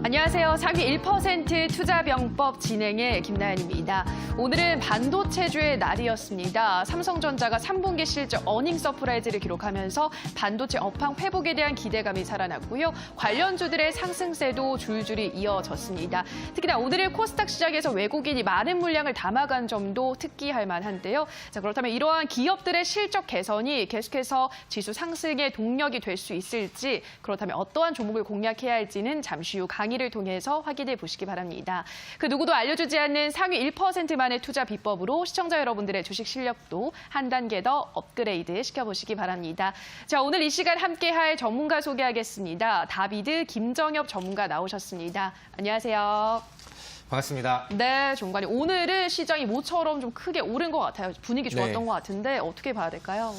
안녕하세요. 상위 1% 투자병법 진행의 김나연입니다. 오늘은 반도체주의 날이었습니다. 삼성전자가 3분기 실적 어닝 서프라이즈를 기록하면서 반도체 업황 회복에 대한 기대감이 살아났고요. 관련주들의 상승세도 줄줄이 이어졌습니다. 특히나 오늘의 코스닥 시장에서 외국인이 많은 물량을 담아간 점도 특기할 만한데요. 자, 그렇다면 이러한 기업들의 실적 개선이 계속해서 지수 상승의 동력이 될 수 있을지, 그렇다면 어떠한 종목을 공략해야 할지는 잠시 후 강의를 통해서 확인해 보시기 바랍니다. 그 누구도 알려주지 않는 상위 1%만의 투자 비법으로 시청자 여러분들의 주식 실력도 한 단계 더 업그레이드 시켜보시기 바랍니다. 자, 오늘 이 시간 함께할 전문가 소개하겠습니다. 다비드 김정엽 전문가 나오셨습니다. 안녕하세요. 반갑습니다. 네, 종관님. 오늘은 시장이 모처럼 좀 크게 오른 것 같아요. 분위기 좋았던 것 같은데 어떻게 봐야 될까요?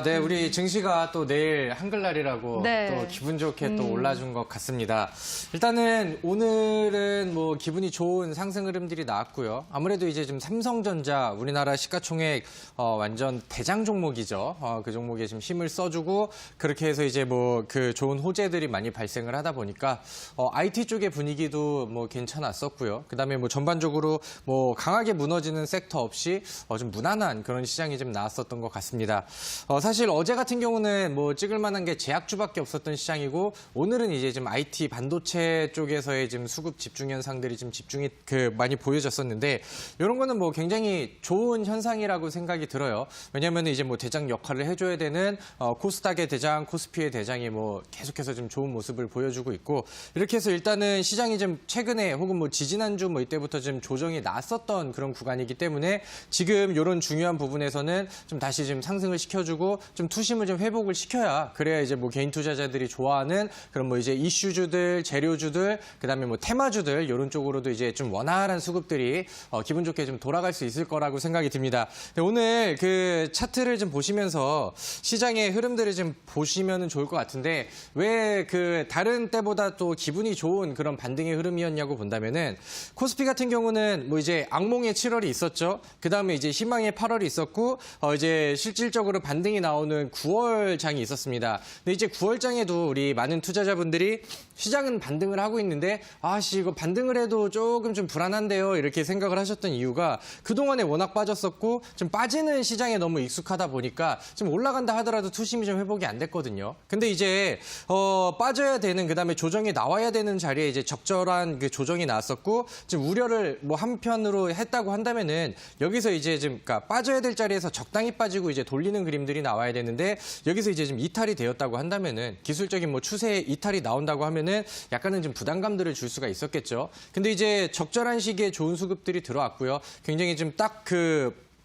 네, 우리 증시가 또 내일 한글날이라고 네. 또 기분 좋게 또 올라준 것 같습니다. 일단은 오늘은 뭐 기분이 좋은 상승 흐름들이 나왔고요. 아무래도 이제 좀 삼성전자 우리나라 시가총액 완전 대장 종목이죠. 그 종목에 좀 힘을 써주고 그렇게 해서 이제 뭐 그 좋은 호재들이 많이 발생을 하다 보니까 IT 쪽의 분위기도 뭐 괜찮았었고요. 그다음에 뭐 전반적으로 뭐 강하게 무너지는 섹터 없이 좀 무난한 그런 시장이 좀 나왔었던 것 같습니다. 사실 어제 같은 경우는 뭐 찍을 만한 게 제약주밖에 없었던 시장이고 오늘은 이제 좀 IT 반도체 쪽에서의 지금 수급 집중 현상들이 좀 집중이 많이 보여졌었는데 이런 거는 뭐 굉장히 좋은 현상이라고 생각이 들어요. 왜냐하면 이제 뭐 대장 역할을 해줘야 되는 코스닥의 대장, 코스피의 대장이 뭐 계속해서 좀 좋은 모습을 보여주고 있고 이렇게 해서 일단은 시장이 좀 최근에 혹은 뭐 지지난주 뭐 이때부터 좀 조정이 났었던 그런 구간이기 때문에 지금 이런 중요한 부분에서는 좀 다시 좀 상승을 시켜주고 좀 투심을 좀 회복을 시켜야 그래야 이제 뭐 개인 투자자들이 좋아하는 그런 뭐 이제 이슈주들, 재료주들, 그다음에 뭐 테마주들 이런 쪽으로도 이제 좀 원활한 수급들이 기분 좋게 좀 돌아갈 수 있을 거라고 생각이 듭니다. 오늘 그 차트를 좀 보시면서 시장의 흐름들을 좀 보시면은 좋을 것 같은데 왜 그 다른 때보다 또 기분이 좋은 그런 반등의 흐름이었냐고 본다면은 코스피 같은 경우는 뭐 이제 악몽의 7월이 있었죠. 그다음에 이제 희망의 8월이 있었고 이제 실질적으로 반등이 나오는 9월 장이 있었습니다. 근데 이제 9월 장에도 우리 많은 투자자분들이 시장은 반등을 하고 있는데 이거 반등을 해도 조금 좀 불안한데요. 이렇게 생각을 하셨던 이유가 그동안에 워낙 빠졌었고 좀 빠지는 시장에 너무 익숙하다 보니까 좀 올라간다 하더라도 투심이 좀 회복이 안 됐거든요. 근데 이제 빠져야 되는 그다음에 조정이 나와야 되는 자리에 이제 적절한 그 조정이 나왔었고 지금 우려를 뭐 한편으로 했다고 한다면은 여기서 이제 좀 그러니까 빠져야 될 자리에서 적당히 빠지고 이제 돌리는 그림들이 나와야 되는데 여기서 이제 좀 이탈이 되었다고 한다면은 기술적인 뭐 추세에 이탈이 나온다고 하면은 약간은 좀 부담감들을 줄 수가 있었겠죠. 근데 이제 적절한 시기에 좋은 수급들이 들어왔고요. 굉장히 좀 딱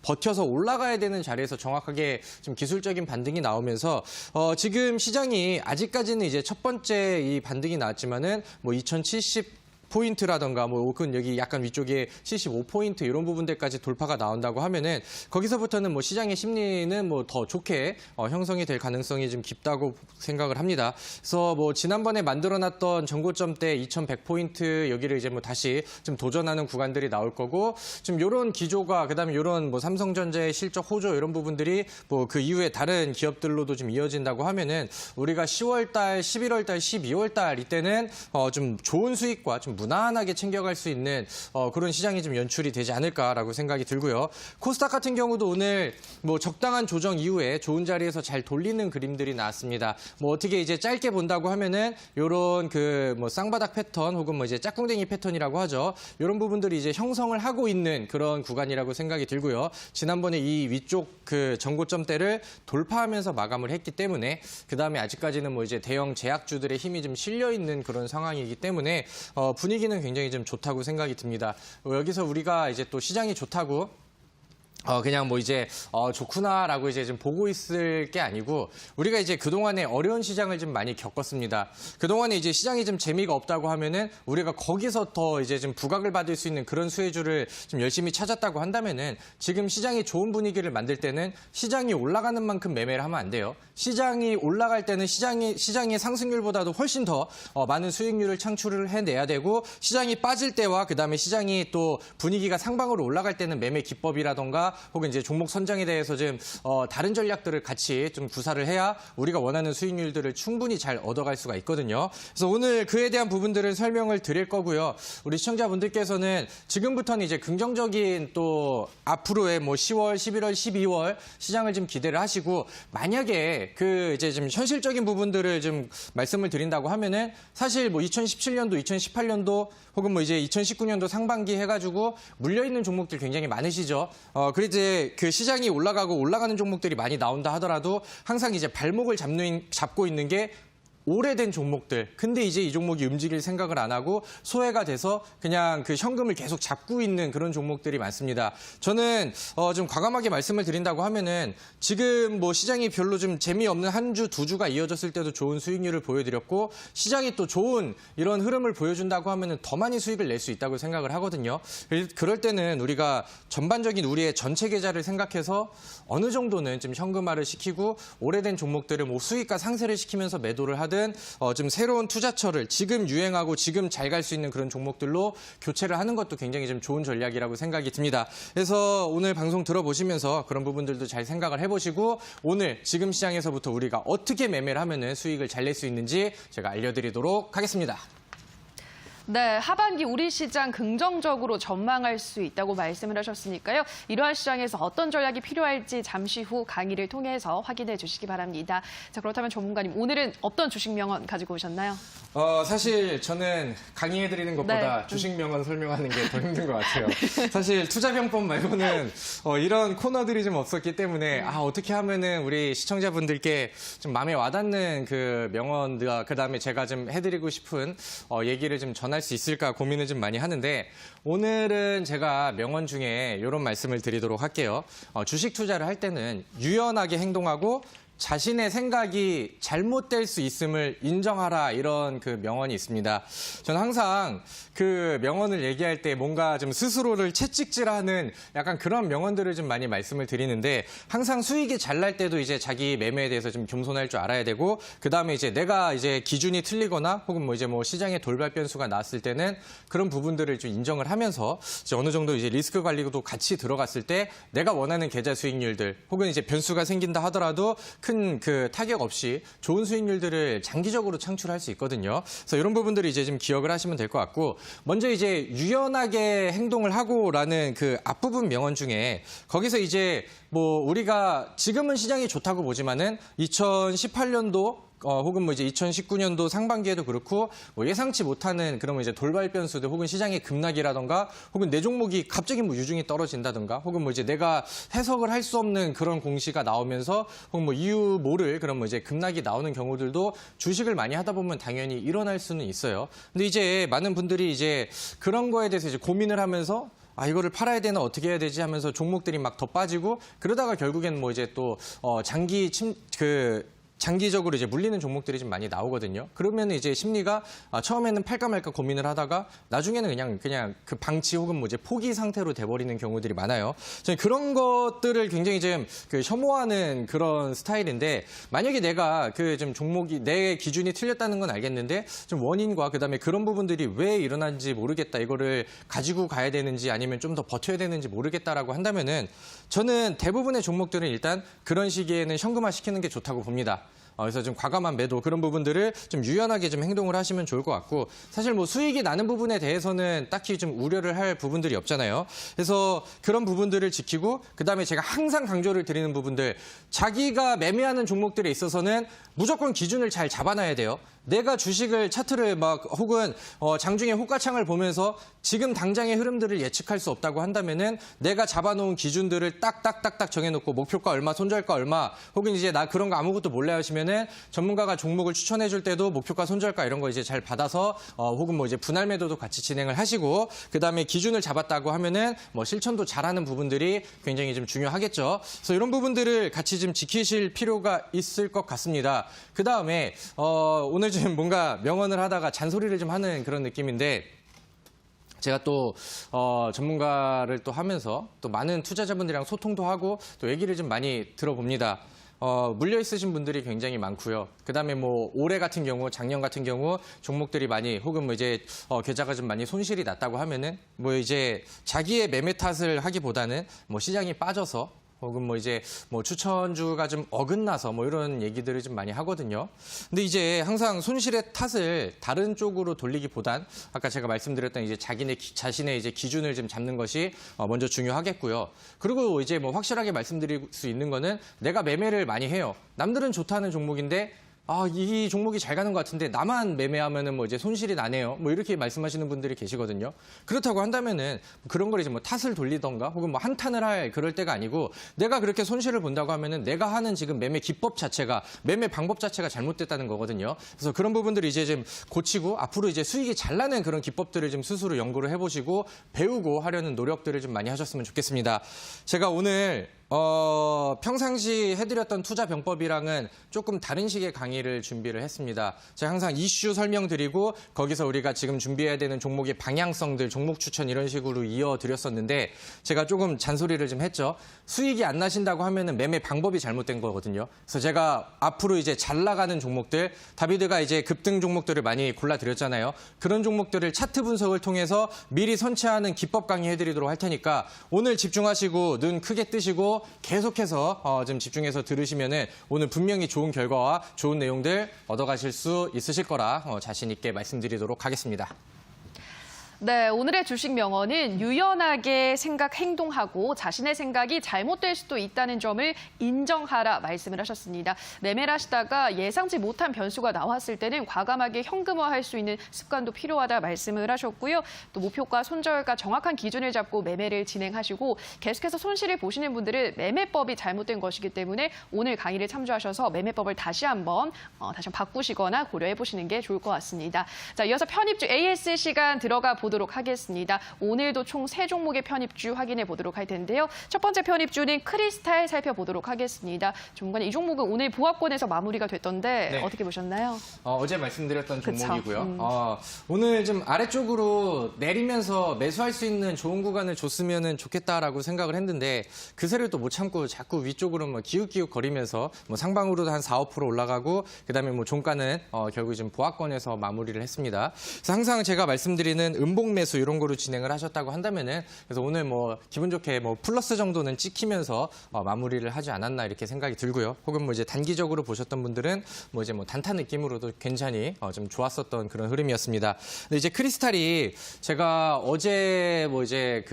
버텨서 올라가야 되는 자리에서 정확하게 좀 기술적인 반등이 나오면서 지금 시장이 아직까지는 이제 첫 번째 이 반등이 나왔지만은 뭐 2070 포인트라던가 뭐 혹은 여기 약간 위쪽에 75포인트 이런 부분들까지 돌파가 나온다고 하면은 거기서부터는 뭐 시장의 심리는 뭐 더 좋게 형성이 될 가능성이 좀 깊다고 생각을 합니다. 그래서 뭐 지난번에 만들어놨던 전고점대 2100포인트 여기를 이제 뭐 다시 좀 도전하는 구간들이 나올 거고 좀 이런 기조가 그다음에 이런 뭐 삼성전자의 실적 호조 이런 부분들이 뭐 그 이후에 다른 기업들로도 좀 이어진다고 하면은 우리가 10월달, 11월달, 12월달 이때는 좀 좋은 수익과 좀 무난하게 챙겨갈 수 있는 그런 시장이 좀 연출이 되지 않을까라고 생각이 들고요. 코스닥 같은 경우도 오늘 뭐 적당한 조정 이후에 좋은 자리에서 잘 돌리는 그림들이 나왔습니다. 뭐 어떻게 이제 짧게 본다고 하면은 이런 그 뭐 쌍바닥 패턴 혹은 뭐 이제 짝꿍댕이 패턴이라고 하죠. 이런 부분들이 이제 형성을 하고 있는 그런 구간이라고 생각이 들고요. 지난번에 이 위쪽 그 전고점대를 돌파하면서 마감을 했기 때문에 그 다음에 아직까지는 뭐 이제 대형 제약주들의 힘이 좀 실려 있는 그런 상황이기 때문에 분위기는 굉장히 좀 좋다고 생각이 듭니다. 여기서 우리가 이제 또 시장이 좋다고 그냥 뭐 이제 좋구나라고 이제 좀 보고 있을 게 아니고 우리가 이제 그동안에 어려운 시장을 좀 많이 겪었습니다. 그동안에 이제 시장이 좀 재미가 없다고 하면은 우리가 거기서 더 이제 좀 부각을 받을 수 있는 그런 수혜주를 좀 열심히 찾았다고 한다면은 지금 시장이 좋은 분위기를 만들 때는 시장이 올라가는 만큼 매매를 하면 안 돼요. 시장이 올라갈 때는 시장의 상승률보다도 훨씬 더 많은 수익률을 창출을 해내야 되고 시장이 빠질 때와 그다음에 시장이 또 분위기가 상방으로 올라갈 때는 매매 기법이라던가 혹은 이제 종목 선정에 대해서 좀 다른 전략들을 같이 좀 구사를 해야 우리가 원하는 수익률들을 충분히 잘 얻어갈 수가 있거든요. 그래서 오늘 그에 대한 부분들은 설명을 드릴 거고요. 우리 시청자분들께서는 지금부터는 이제 긍정적인 또 앞으로의 뭐 10월, 11월, 12월 시장을 좀 기대를 하시고 만약에 그 이제 좀 현실적인 부분들을 좀 말씀을 드린다고 하면은 사실 뭐 2017년도, 2018년도 혹은 뭐 이제 2019년도 상반기 해가지고 물려있는 종목들 굉장히 많으시죠. 그리고 이제 그 시장이 올라가는 종목들이 많이 나온다 하더라도 항상 이제 발목을 잡고 있는 게 오래된 종목들. 근데 이제 이 종목이 움직일 생각을 안 하고 소외가 돼서 그냥 그 현금을 계속 잡고 있는 그런 종목들이 많습니다. 저는 좀 과감하게 말씀을 드린다고 하면은 지금 뭐 시장이 별로 좀 재미없는 한 주, 두 주가 이어졌을 때도 좋은 수익률을 보여드렸고 시장이 또 좋은 이런 흐름을 보여준다고 하면은 더 많이 수익을 낼 수 있다고 생각을 하거든요. 그럴 때는 우리가 전반적인 우리의 전체 계좌를 생각해서 어느 정도는 좀 현금화를 시키고 오래된 종목들을 뭐 수익과 상세를 시키면서 매도를 하든 좀 새로운 투자처를 지금 유행하고 지금 잘 갈 수 있는 그런 종목들로 교체를 하는 것도 굉장히 좀 좋은 전략이라고 생각이 듭니다. 그래서 오늘 방송 들어보시면서 그런 부분들도 잘 생각을 해보시고 오늘 지금 시장에서부터 우리가 어떻게 매매를 하면은 수익을 잘 낼 수 있는지 제가 알려드리도록 하겠습니다. 네, 하반기 우리 시장 긍정적으로 전망할 수 있다고 말씀을 하셨으니까요. 이러한 시장에서 어떤 전략이 필요할지 잠시 후 강의를 통해서 확인해 주시기 바랍니다. 자, 그렇다면 전문가님, 오늘은 어떤 주식 명언 가지고 오셨나요? 사실 저는 강의해드리는 것보다 네. 주식 명언 설명하는 게 더 힘든 것 같아요. 사실 투자병법 말고는 이런 코너들이 좀 없었기 때문에 어떻게 하면은 우리 시청자분들께 좀 마음에 와닿는 그 명언과 그다음에 제가 좀 해드리고 싶은 얘기를 좀 전할 수 있을까 고민을 좀 많이 하는데 오늘은 제가 명언 중에 이런 말씀을 드리도록 할게요. 주식 투자를 할 때는 유연하게 행동하고 자신의 생각이 잘못될 수 있음을 인정하라 이런 그 명언이 있습니다. 저는 항상 그 명언을 얘기할 때 뭔가 좀 스스로를 채찍질하는 약간 그런 명언들을 좀 많이 말씀을 드리는데 항상 수익이 잘 날 때도 이제 자기 매매에 대해서 좀 겸손할 줄 알아야 되고 그다음에 이제 내가 이제 기준이 틀리거나 혹은 뭐 이제 뭐 시장에 돌발 변수가 나왔을 때는 그런 부분들을 좀 인정을 하면서 이제 어느 정도 이제 리스크 관리도 같이 들어갔을 때 내가 원하는 계좌 수익률들 혹은 이제 변수가 생긴다 하더라도 큰 그 타격 없이 좋은 수익률들을 장기적으로 창출할 수 있거든요. 그래서 이런 부분들을 이제 좀 기억을 하시면 될 것 같고 먼저 이제 유연하게 행동을 하고라는 그 앞부분 명언 중에 거기서 이제 뭐 우리가 지금은 시장이 좋다고 보지만은 2018년도 혹은 뭐 이제 2019년도 상반기에도 그렇고 뭐 예상치 못하는 그런 이제 돌발 변수들 혹은 시장의 급락이라던가 혹은 내 종목이 갑자기 뭐 유중이 떨어진다던가 혹은 뭐 이제 내가 해석을 할 수 없는 그런 공시가 나오면서 혹은 뭐 이유 모를 그런 뭐 이제 급락이 나오는 경우들도 주식을 많이 하다 보면 당연히 일어날 수는 있어요. 근데 이제 많은 분들이 이제 그런 거에 대해서 이제 고민을 하면서 이거를 팔아야 되나 어떻게 해야 되지 하면서 종목들이 막 더 빠지고 그러다가 결국엔 뭐 이제 또 장기적으로 이제 물리는 종목들이 좀 많이 나오거든요. 그러면 이제 심리가 처음에는 팔까 말까 고민을 하다가 나중에는 그냥 그 방치 혹은 뭐 이제 포기 상태로 돼버리는 경우들이 많아요. 저는 그런 것들을 굉장히 좀 혐오하는 그런 스타일인데 만약에 내가 그 좀 종목이 내 기준이 틀렸다는 건 알겠는데 좀 원인과 그다음에 그런 부분들이 왜 일어난지 모르겠다. 이거를 가지고 가야 되는지 아니면 좀 더 버텨야 되는지 모르겠다라고 한다면은 저는 대부분의 종목들은 일단 그런 시기에는 현금화 시키는 게 좋다고 봅니다. 그래서 좀 과감한 매도 그런 부분들을 좀 유연하게 좀 행동을 하시면 좋을 것 같고 사실 뭐 수익이 나는 부분에 대해서는 딱히 좀 우려를 할 부분들이 없잖아요. 그래서 그런 부분들을 지키고 그다음에 제가 항상 강조를 드리는 부분들 자기가 매매하는 종목들에 있어서는 무조건 기준을 잘 잡아놔야 돼요. 내가 주식을 차트를 막 혹은 장중에 호가창을 보면서 지금 당장의 흐름들을 예측할 수 없다고 한다면은 내가 잡아놓은 기준들을 딱딱딱딱 정해놓고 목표가 얼마, 손절가 얼마 혹은 이제 나 그런 거 아무것도 몰라 하시면은 전문가가 종목을 추천해줄 때도 목표가, 손절가 이런 거 이제 잘 받아서 혹은 뭐 이제 분할 매도도 같이 진행을 하시고 그다음에 기준을 잡았다고 하면은 뭐 실천도 잘하는 부분들이 굉장히 좀 중요하겠죠. 그래서 이런 부분들을 같이 좀 지키실 필요가 있을 것 같습니다. 그다음에 오늘 좀 뭔가 명언을 하다가 잔소리를 좀 하는 그런 느낌인데 제가 또 전문가를 또 하면서 또 많은 투자자분들이랑 소통도 하고 또 얘기를 좀 많이 들어봅니다. 물려 있으신 분들이 굉장히 많고요. 그다음에 뭐 올해 같은 경우, 작년 같은 경우 종목들이 많이 혹은 뭐 이제 계좌가 좀 많이 손실이 났다고 하면은 뭐 이제 자기의 매매 탓을 하기보다는 뭐 시장이 빠져서 혹은 뭐 이제 뭐 추천주가 좀 어긋나서 뭐 이런 얘기들을 좀 많이 하거든요. 근데 이제 항상 손실의 탓을 다른 쪽으로 돌리기보단 아까 제가 말씀드렸던 이제 자신의 이제 기준을 좀 잡는 것이 먼저 중요하겠고요. 그리고 이제 뭐 확실하게 말씀드릴 수 있는 거는 내가 매매를 많이 해요. 남들은 좋다는 종목인데 이 종목이 잘 가는 것 같은데 나만 매매하면은 뭐 이제 손실이 나네요. 뭐 이렇게 말씀하시는 분들이 계시거든요. 그렇다고 한다면은 그런 걸 이제 뭐 탓을 돌리던가 혹은 뭐 한탄을 할 그럴 때가 아니고 내가 그렇게 손실을 본다고 하면은 내가 하는 지금 매매 기법 자체가 매매 방법 자체가 잘못됐다는 거거든요. 그래서 그런 부분들을 이제 좀 고치고 앞으로 이제 수익이 잘 나는 그런 기법들을 좀 스스로 연구를 해보시고 배우고 하려는 노력들을 좀 많이 하셨으면 좋겠습니다. 제가 오늘 평상시 해드렸던 투자 병법이랑은 조금 다른 식의 강의를 준비를 했습니다. 제가 항상 이슈 설명드리고 거기서 우리가 지금 준비해야 되는 종목의 방향성들, 종목 추천 이런 식으로 이어드렸었는데 제가 조금 잔소리를 좀 했죠. 수익이 안 나신다고 하면은 매매 방법이 잘못된 거거든요. 그래서 제가 앞으로 이제 잘 나가는 종목들, 다비드가 이제 급등 종목들을 많이 골라드렸잖아요. 그런 종목들을 차트 분석을 통해서 미리 선취하는 기법 강의 해드리도록 할 테니까 오늘 집중하시고 눈 크게 뜨시고 계속해서 좀 집중해서 들으시면은 오늘 분명히 좋은 결과와 좋은 내용들 얻어가실 수 있으실 거라 자신 있게 말씀드리도록 하겠습니다. 네, 오늘의 주식 명언은 유연하게 행동하고 자신의 생각이 잘못될 수도 있다는 점을 인정하라 말씀을 하셨습니다. 매매를 하시다가 예상치 못한 변수가 나왔을 때는 과감하게 현금화할 수 있는 습관도 필요하다 말씀을 하셨고요. 또 목표가 손절가 정확한 기준을 잡고 매매를 진행하시고 계속해서 손실을 보시는 분들은 매매법이 잘못된 것이기 때문에 오늘 강의를 참조하셔서 매매법을 다시 한번 바꾸시거나 고려해 보시는 게 좋을 것 같습니다. 자, 이어서 편입주 AS 시간 들어가 보도록 하겠습니다. 오늘도 총 3종목의 편입주 확인해 보도록 할 텐데요. 첫 번째 편입주는 크리스탈 살펴보도록 하겠습니다. 전문가님, 이 종목은 오늘 보합권에서 마무리가 됐던데 네. 어떻게 보셨나요? 어제 말씀드렸던 그쵸. 종목이고요. 오늘 좀 아래쪽으로 내리면서 매수할 수 있는 좋은 구간을 줬으면 좋겠다라고 생각을 했는데 그새를 또 못 참고 자꾸 위쪽으로 뭐 기웃기웃 거리면서 뭐 상방으로도 한 4, 5% 올라가고 그다음에 뭐 종가는 결국 좀 보합권에서 마무리를 했습니다. 그래서 항상 제가 말씀드리는 음봉 매수 이런 거로 진행을 하셨다고 한다면은 그래서 오늘 뭐 기분 좋게 뭐 플러스 정도는 찍히면서 마무리를 하지 않았나 이렇게 생각이 들고요. 혹은 뭐 이제 단기적으로 보셨던 분들은 뭐 이제 뭐 단타 느낌으로도 굉장히 좀 좋았었던 그런 흐름이었습니다. 근데 이제 크리스탈이 제가 어제 뭐 이제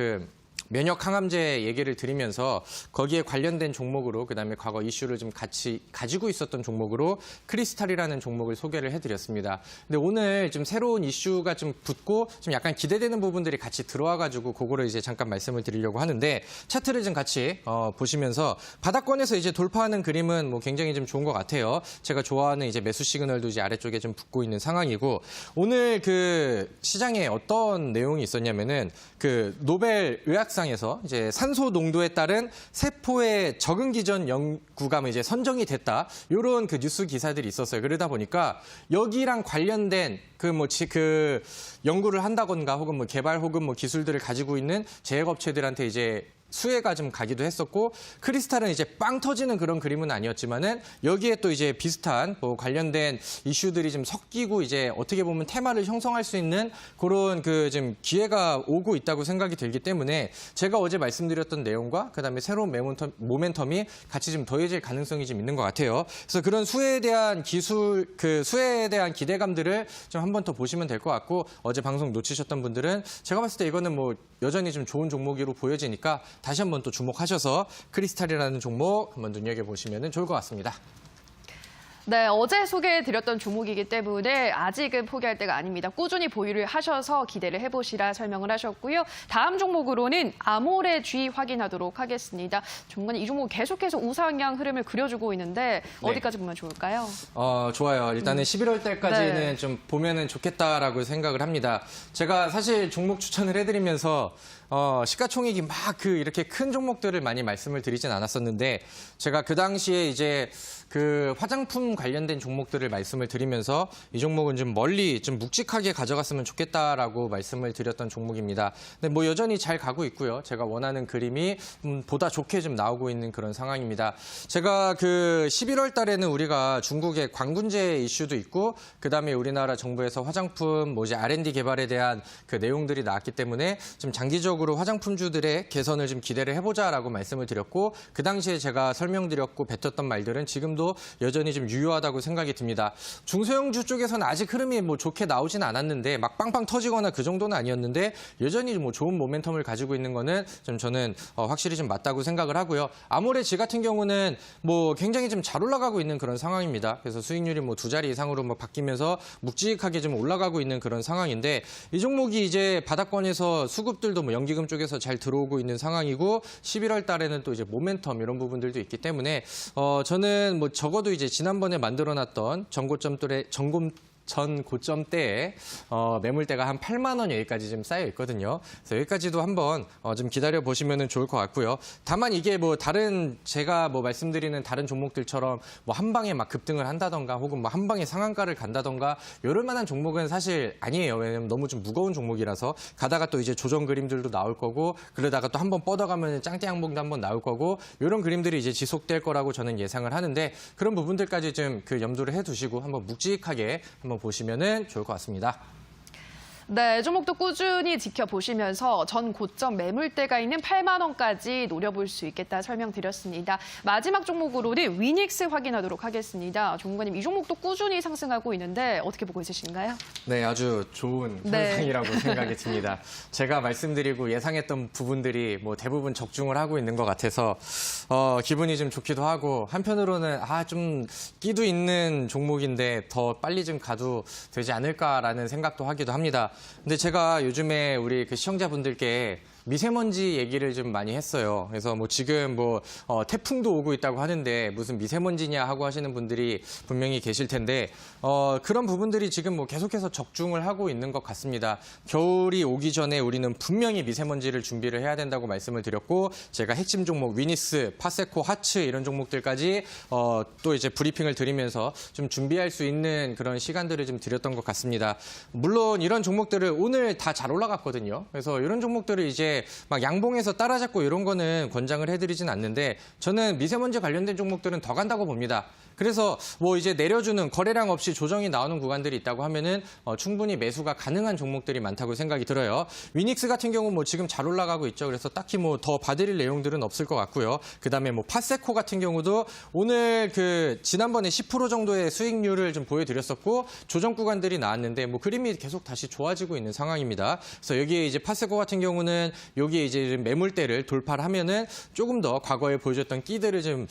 면역 항암제 얘기를 드리면서 거기에 관련된 종목으로 그다음에 과거 이슈를 좀 같이 가지고 있었던 종목으로 크리스탈이라는 종목을 소개를 해드렸습니다. 근데 오늘 좀 새로운 이슈가 좀 붙고 좀 약간 기대되는 부분들이 같이 들어와가지고 그거를 이제 잠깐 말씀을 드리려고 하는데 차트를 좀 같이 보시면서 바닥권에서 이제 돌파하는 그림은 뭐 굉장히 좀 좋은 것 같아요. 제가 좋아하는 이제 매수 시그널도 이제 아래쪽에 좀 붙고 있는 상황이고 오늘 시장에 어떤 내용이 있었냐면은 노벨 의학상에서 이제 산소 농도에 따른 세포의 적응 기전 연구가 이제 선정이 됐다. 이런 뉴스 기사들이 있었어요. 그러다 보니까 여기랑 관련된 연구를 한다던가 혹은 뭐 개발 혹은 뭐 기술들을 가지고 있는 제약업체들한테 이제 수혜가 좀 가기도 했었고 크리스탈은 이제 빵 터지는 그런 그림은 아니었지만은 여기에 또 이제 비슷한 뭐 관련된 이슈들이 좀 섞이고 이제 어떻게 보면 테마를 형성할 수 있는 그런 좀 기회가 오고 있다고 생각이 들기 때문에 제가 어제 말씀드렸던 내용과 그다음에 새로운 모멘텀이 같이 좀 더해질 가능성이 좀 있는 것 같아요. 그래서 그런 수혜에 대한 수혜에 대한 기대감들을 좀 한 번 더 보시면 될 것 같고 어제 방송 놓치셨던 분들은 제가 봤을 때 이거는 뭐 여전히 좀 좋은 종목으로 보여지니까 다시 한번 또 주목하셔서 크리스탈이라는 종목 한번 눈여겨보시면 좋을 것 같습니다. 네, 어제 소개해드렸던 종목이기 때문에 아직은 포기할 때가 아닙니다. 꾸준히 보유를 하셔서 기대를 해보시라 설명을 하셨고요. 다음 종목으로는 아모레-G 확인하도록 하겠습니다. 전문가님, 이 종목 계속해서 우상향 흐름을 그려주고 있는데 어디까지 보면 좋을까요? 좋아요. 일단은 11월 달까지는 네. 좀 보면은 좋겠다라고 생각을 합니다. 제가 사실 종목 추천을 해드리면서 시가총액이 막 이렇게 큰 종목들을 많이 말씀을 드리진 않았었는데 제가 그 당시에 이제 그 화장품 관련된 종목들을 말씀을 드리면서 이 종목은 좀 멀리 좀 묵직하게 가져갔으면 좋겠다라고 말씀을 드렸던 종목입니다. 근데 뭐 여전히 잘 가고 있고요. 제가 원하는 그림이 보다 좋게 좀 나오고 있는 그런 상황입니다. 제가 그 11월 달에는 우리가 중국의 광군제 이슈도 있고 그다음에 우리나라 정부에서 화장품 뭐 이제 R&D 개발에 대한 그 내용들이 나왔기 때문에 좀 장기적으로 화장품주들의 개선을 좀 기대를 해보자라고 말씀을 드렸고 그 당시에 제가 설명드렸고 뱉었던 말들은 지금도 여전히 좀 유효하다고 생각이 듭니다. 중소형주 쪽에서는 아직 흐름이 뭐 좋게 나오진 않았는데 막 빵빵 터지거나 그 정도는 아니었는데 여전히 뭐 좋은 모멘텀을 가지고 있는 거는 좀 저는 확실히 좀 맞다고 생각을 하고요. 아모레지 같은 경우는 뭐 굉장히 좀 잘 올라가고 있는 그런 상황입니다. 그래서 수익률이 뭐 2자리 이상으로 뭐 바뀌면서 묵직하게 좀 올라가고 있는 그런 상황인데 이 종목이 이제 바닥권에서 수급들도 뭐 연기금 쪽에서 잘 들어오고 있는 상황이고 11월 달에는 또 이제 모멘텀 이런 부분들도 있기 때문에 저는 뭐 적어도 이제 지난번에 만들어놨던 전 고점대에 매물대가 한 8만 원 여기까지 좀 쌓여 있거든요. 그래서 여기까지도 한번 좀 기다려 보시면 좋을 것 같고요. 다만 이게 뭐 다른 제가 뭐 말씀드리는 다른 종목들처럼 뭐 한 방에 막 급등을 한다던가 혹은 뭐 한 방에 상한가를 간다던가 이럴 만한 종목은 사실 아니에요. 왜냐면 너무 좀 무거운 종목이라서 가다가 또 이제 조정 그림들도 나올 거고 그러다가 또 한번 뻗어가면 짱대 항목도 한번 나올 거고 이런 그림들이 이제 지속될 거라고 저는 예상을 하는데 그런 부분들까지 좀 그 염두를 해두시고 한번 묵직하게 한번 보시면 좋을 것 같습니다. 네, 종목도 꾸준히 지켜보시면서 전 고점 매물대가 있는 8만 원까지 노려볼 수 있겠다 설명드렸습니다. 마지막 종목으로는 위닉스 확인하도록 하겠습니다. 종무관님, 이 종목도 꾸준히 상승하고 있는데 어떻게 보고 있으신가요? 네, 아주 좋은 현상이라고 생각이 듭니다. 제가 말씀드리고 예상했던 부분들이 뭐 대부분 적중을 하고 있는 것 같아서 기분이 좀 좋기도 하고 한편으로는 좀 끼도 있는 종목인데 더 빨리 좀 가도 되지 않을까라는 생각도 하기도 합니다. 근데 제가 요즘에 우리 그 시청자분들께 미세먼지 얘기를 좀 많이 했어요. 그래서 뭐 지금 뭐 태풍도 오고 있다고 하는데 무슨 미세먼지냐 하고 하시는 분들이 분명히 계실 텐데 그런 부분들이 지금 뭐 계속해서 적중을 하고 있는 것 같습니다. 겨울이 오기 전에 우리는 분명히 미세먼지를 준비를 해야 된다고 말씀을 드렸고 제가 핵심 종목 위니스, 파세코, 하츠 이런 종목들까지 또 이제 브리핑을 드리면서 좀 준비할 수 있는 그런 시간들을 좀 드렸던 것 같습니다. 물론 이런 종목들을 오늘 다 잘 올라갔거든요. 그래서 이런 종목들을 이제 막 양봉에서 따라잡고 이런 거는 권장을 해드리진 않는데 저는 미세먼지 관련된 종목들은 더 간다고 봅니다. 그래서 뭐 이제 내려주는 거래량 없이 조정이 나오는 구간들이 있다고 하면은 충분히 매수가 가능한 종목들이 많다고 생각이 들어요. 위닉스 같은 경우 뭐 지금 잘 올라가고 있죠. 그래서 딱히 뭐 더 봐드릴 내용들은 없을 것 같고요. 그다음에 뭐 파세코 같은 경우도 오늘 그 지난번에 10% 정도의 수익률을 좀 보여드렸었고 조정 구간들이 나왔는데 뭐 그림이 계속 다시 좋아지고 있는 상황입니다. 그래서 여기에 이제 파세코 같은 경우는 여기에 이제 매물대를 돌파를 하면은 조금 더 과거에 보여줬던 끼들을 좀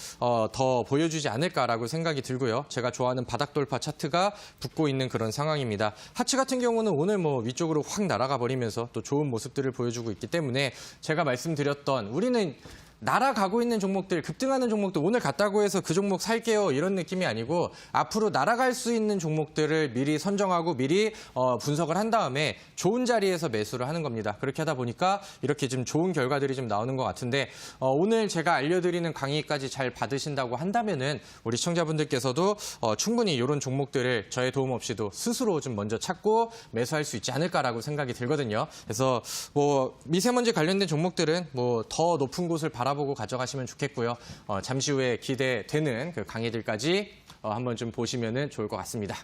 더 보여주지 않을까라고 생각이 들고요. 제가 좋아하는 바닥 돌파 차트가 붙고 있는 그런 상황입니다. 하츠 같은 경우는 오늘 뭐 위쪽으로 확 날아가 버리면서 또 좋은 모습들을 보여주고 있기 때문에 제가 말씀드렸던 우리는 날아가고 있는 종목들, 급등하는 종목들 오늘 갔다고 해서 그 종목 살게요 이런 느낌이 아니고 앞으로 날아갈 수 있는 종목들을 미리 선정하고 미리 분석을 한 다음에 좋은 자리에서 매수를 하는 겁니다. 그렇게 하다 보니까 이렇게 좀 좋은 결과들이 좀 나오는 것 같은데 오늘 제가 알려드리는 강의까지 잘 받으신다고 한다면은 우리 시청자분들께서도 충분히 이런 종목들을 저의 도움 없이도 스스로 좀 먼저 찾고 매수할 수 있지 않을까라고 생각이 들거든요. 그래서 뭐 미세먼지 관련된 종목들은 뭐 더 높은 곳을 바라보고 가져가시면 좋겠고요. 잠시 후에 기대되는 그 강의들까지 한번 좀 보시면 좋을 것 같습니다.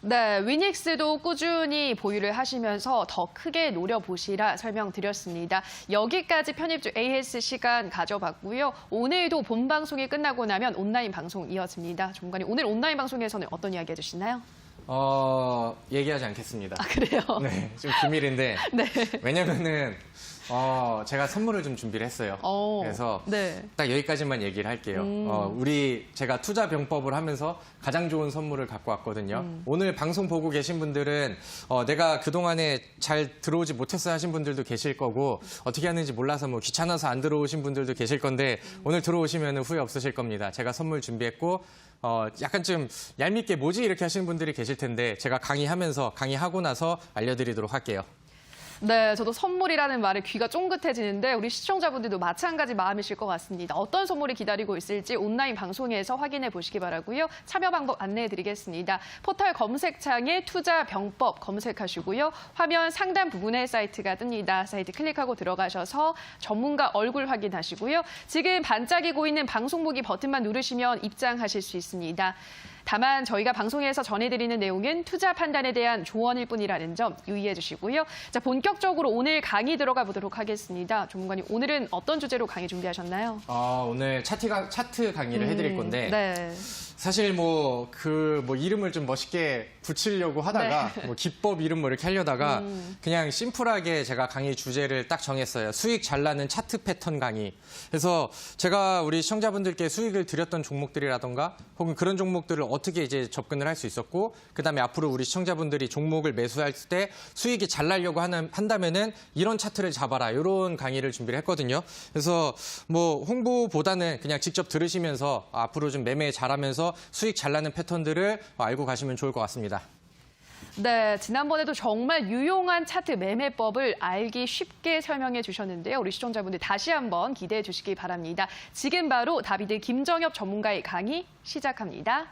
네, 위닉스도 꾸준히 보유를 하시면서 더 크게 노려보시라 설명드렸습니다. 여기까지 편입주 AS 시간 가져봤고요. 오늘도 본 방송이 끝나고 나면 온라인 방송 이어집니다. 종관님, 오늘 온라인 방송에서는 어떤 이야기 해주시나요? 얘기하지 않겠습니다. 아, 그래요? 네, 좀 비밀인데. 네. 왜냐면은 제가 선물을 좀 준비를 했어요. 그래서 네. 딱 여기까지만 얘기를 할게요. 제가 투자 병법을 하면서 가장 좋은 선물을 갖고 왔거든요. 오늘 방송 보고 계신 분들은 내가 그동안에 잘 들어오지 못했어 하신 분들도 계실 거고 어떻게 하는지 몰라서 뭐 귀찮아서 안 들어오신 분들도 계실 건데 오늘 들어오시면 후회 없으실 겁니다. 제가 선물 준비했고 약간 좀 얄밉게 뭐지 이렇게 하시는 분들이 계실 텐데 제가 강의하고 나서 알려드리도록 할게요. 네, 저도 선물이라는 말에 귀가 쫑긋해지는데 우리 시청자분들도 마찬가지 마음이실 것 같습니다. 어떤 선물이 기다리고 있을지 온라인 방송에서 확인해 보시기 바라고요. 참여 방법 안내해 드리겠습니다. 포털 검색창에 투자병법 검색하시고요. 화면 상단 부분에 사이트가 뜹니다. 사이트 클릭하고 들어가셔서 전문가 얼굴 확인하시고요. 지금 반짝이고 있는 방송보기 버튼만 누르시면 입장하실 수 있습니다. 다만 저희가 방송에서 전해드리는 내용은 투자 판단에 대한 조언일 뿐이라는 점 유의해 주시고요. 자, 본격적으로 오늘 강의 들어가 보도록 하겠습니다. 전문가님, 오늘은 어떤 주제로 강의 준비하셨나요? 오늘 차트 강의를 해드릴 건데 네. 사실 이름을 좀 멋있게 붙이려고 하다가 기법 이름 이렇게 하려다가 그냥 심플하게 제가 강의 주제를 딱 정했어요. 수익 잘 나는 차트 패턴 강의. 그래서 제가 우리 시청자분들께 수익을 드렸던 종목들이라던가 혹은 그런 종목들을 어떻게 이제 접근을 할 수 있었고 그다음에 앞으로 우리 시청자분들이 종목을 매수할 때 수익이 잘 나려고 한다면은 이런 차트를 잡아라. 이런 강의를 준비를 했거든요. 그래서 홍보보다는 그냥 직접 들으시면서 앞으로 좀 매매 잘하면서 수익 잘 나는 패턴들을 알고 가시면 좋을 것 같습니다. 네, 지난번에도 정말 유용한 차트 매매법을 알기 쉽게 설명해 주셨는데요. 우리 시청자분들 다시 한번 기대해 주시기 바랍니다. 지금 바로 다비드 김정엽 전문가의 강의 시작합니다.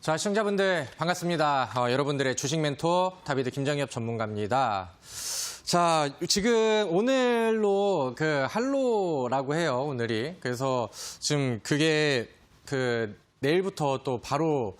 자, 시청자분들 반갑습니다. 여러분들의 주식 멘토 다비드 김정엽 전문가입니다. 자, 지금 오늘로 한로라고 해요, 오늘이. 그래서 지금 그게 내일부터 또 바로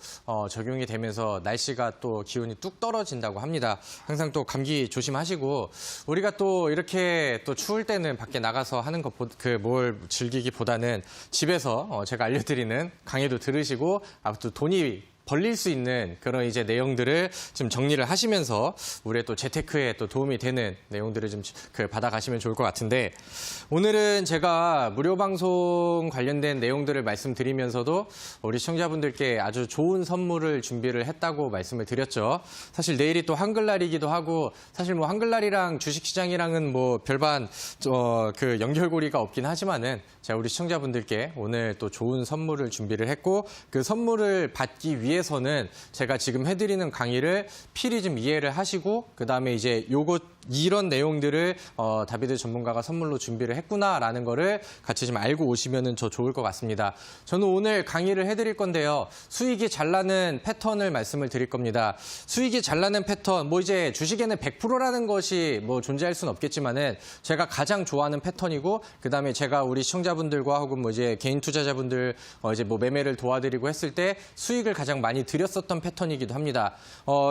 적용이 되면서 날씨가 또 기온이 뚝 떨어진다고 합니다. 항상 또 감기 조심하시고 우리가 또 이렇게 또 추울 때는 밖에 나가서 하는 것 뭘 즐기기보다는 집에서 제가 알려드리는 강의도 들으시고 앞으로 돈이 벌릴 수 있는 그런 이제 내용들을 좀 정리를 하시면서 우리의 또 재테크에 또 도움이 되는 내용들을 좀 받아가시면 좋을 것 같은데 오늘은 제가 무료 방송 관련된 내용들을 말씀드리면서도 우리 시청자분들께 아주 좋은 선물을 준비를 했다고 말씀을 드렸죠. 사실 내일이 또 한글날이기도 하고 사실 한글날이랑 주식시장이랑은 별반 연결고리가 없긴 하지만은 제가 우리 시청자분들께 오늘 또 좋은 선물을 준비를 했고 그 선물을 받기 위해 위해서는 제가 지금 해드리는 강의를 필히 좀 이해를 하시고 그다음에 이제 이런 내용들을 다비드 전문가가 선물로 준비를 했구나라는 거를 같이 좀 알고 오시면 더 좋을 것 같습니다. 저는 오늘 강의를 해드릴 건데요. 수익이 잘 나는 패턴을 말씀을 드릴 겁니다. 수익이 잘 나는 패턴, 뭐 이제 주식에는 100%라는 것이 뭐 존재할 수는 없겠지만은 제가 가장 좋아하는 패턴이고 그다음에 제가 우리 시청자분들과 혹은 뭐 이제 개인 투자자분들 이제 뭐 매매를 도와드리고 했을 때 수익을 가장 많이 드렸었던 패턴이기도 합니다.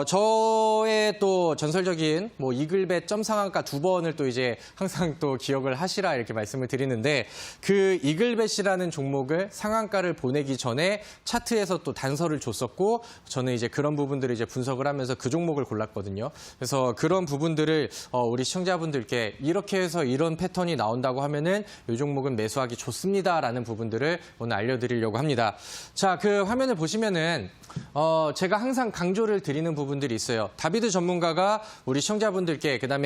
저의 또 전설적인 뭐 이글벳 점 상한가 2번을 또 이제 항상 또 기억을 하시라 이렇게 말씀을 드리는데 그 이글벳이라는 종목을 상한가를 보내기 전에 차트에서 또 단서를 줬었고 저는 이제 그런 부분들을 이제 분석을 하면서 그 종목을 골랐거든요. 그래서 그런 부분들을 우리 시청자분들께 이렇게 해서 이런 패턴이 나온다고 하면은 이 종목은 매수하기 좋습니다라는 부분들을 오늘 알려드리려고 합니다. 자, 그 화면을 보시면은 제가 항상 강조를 드리는 부분들이 있어요. 다비드 전문가가 우리 시청자분들께 그다음에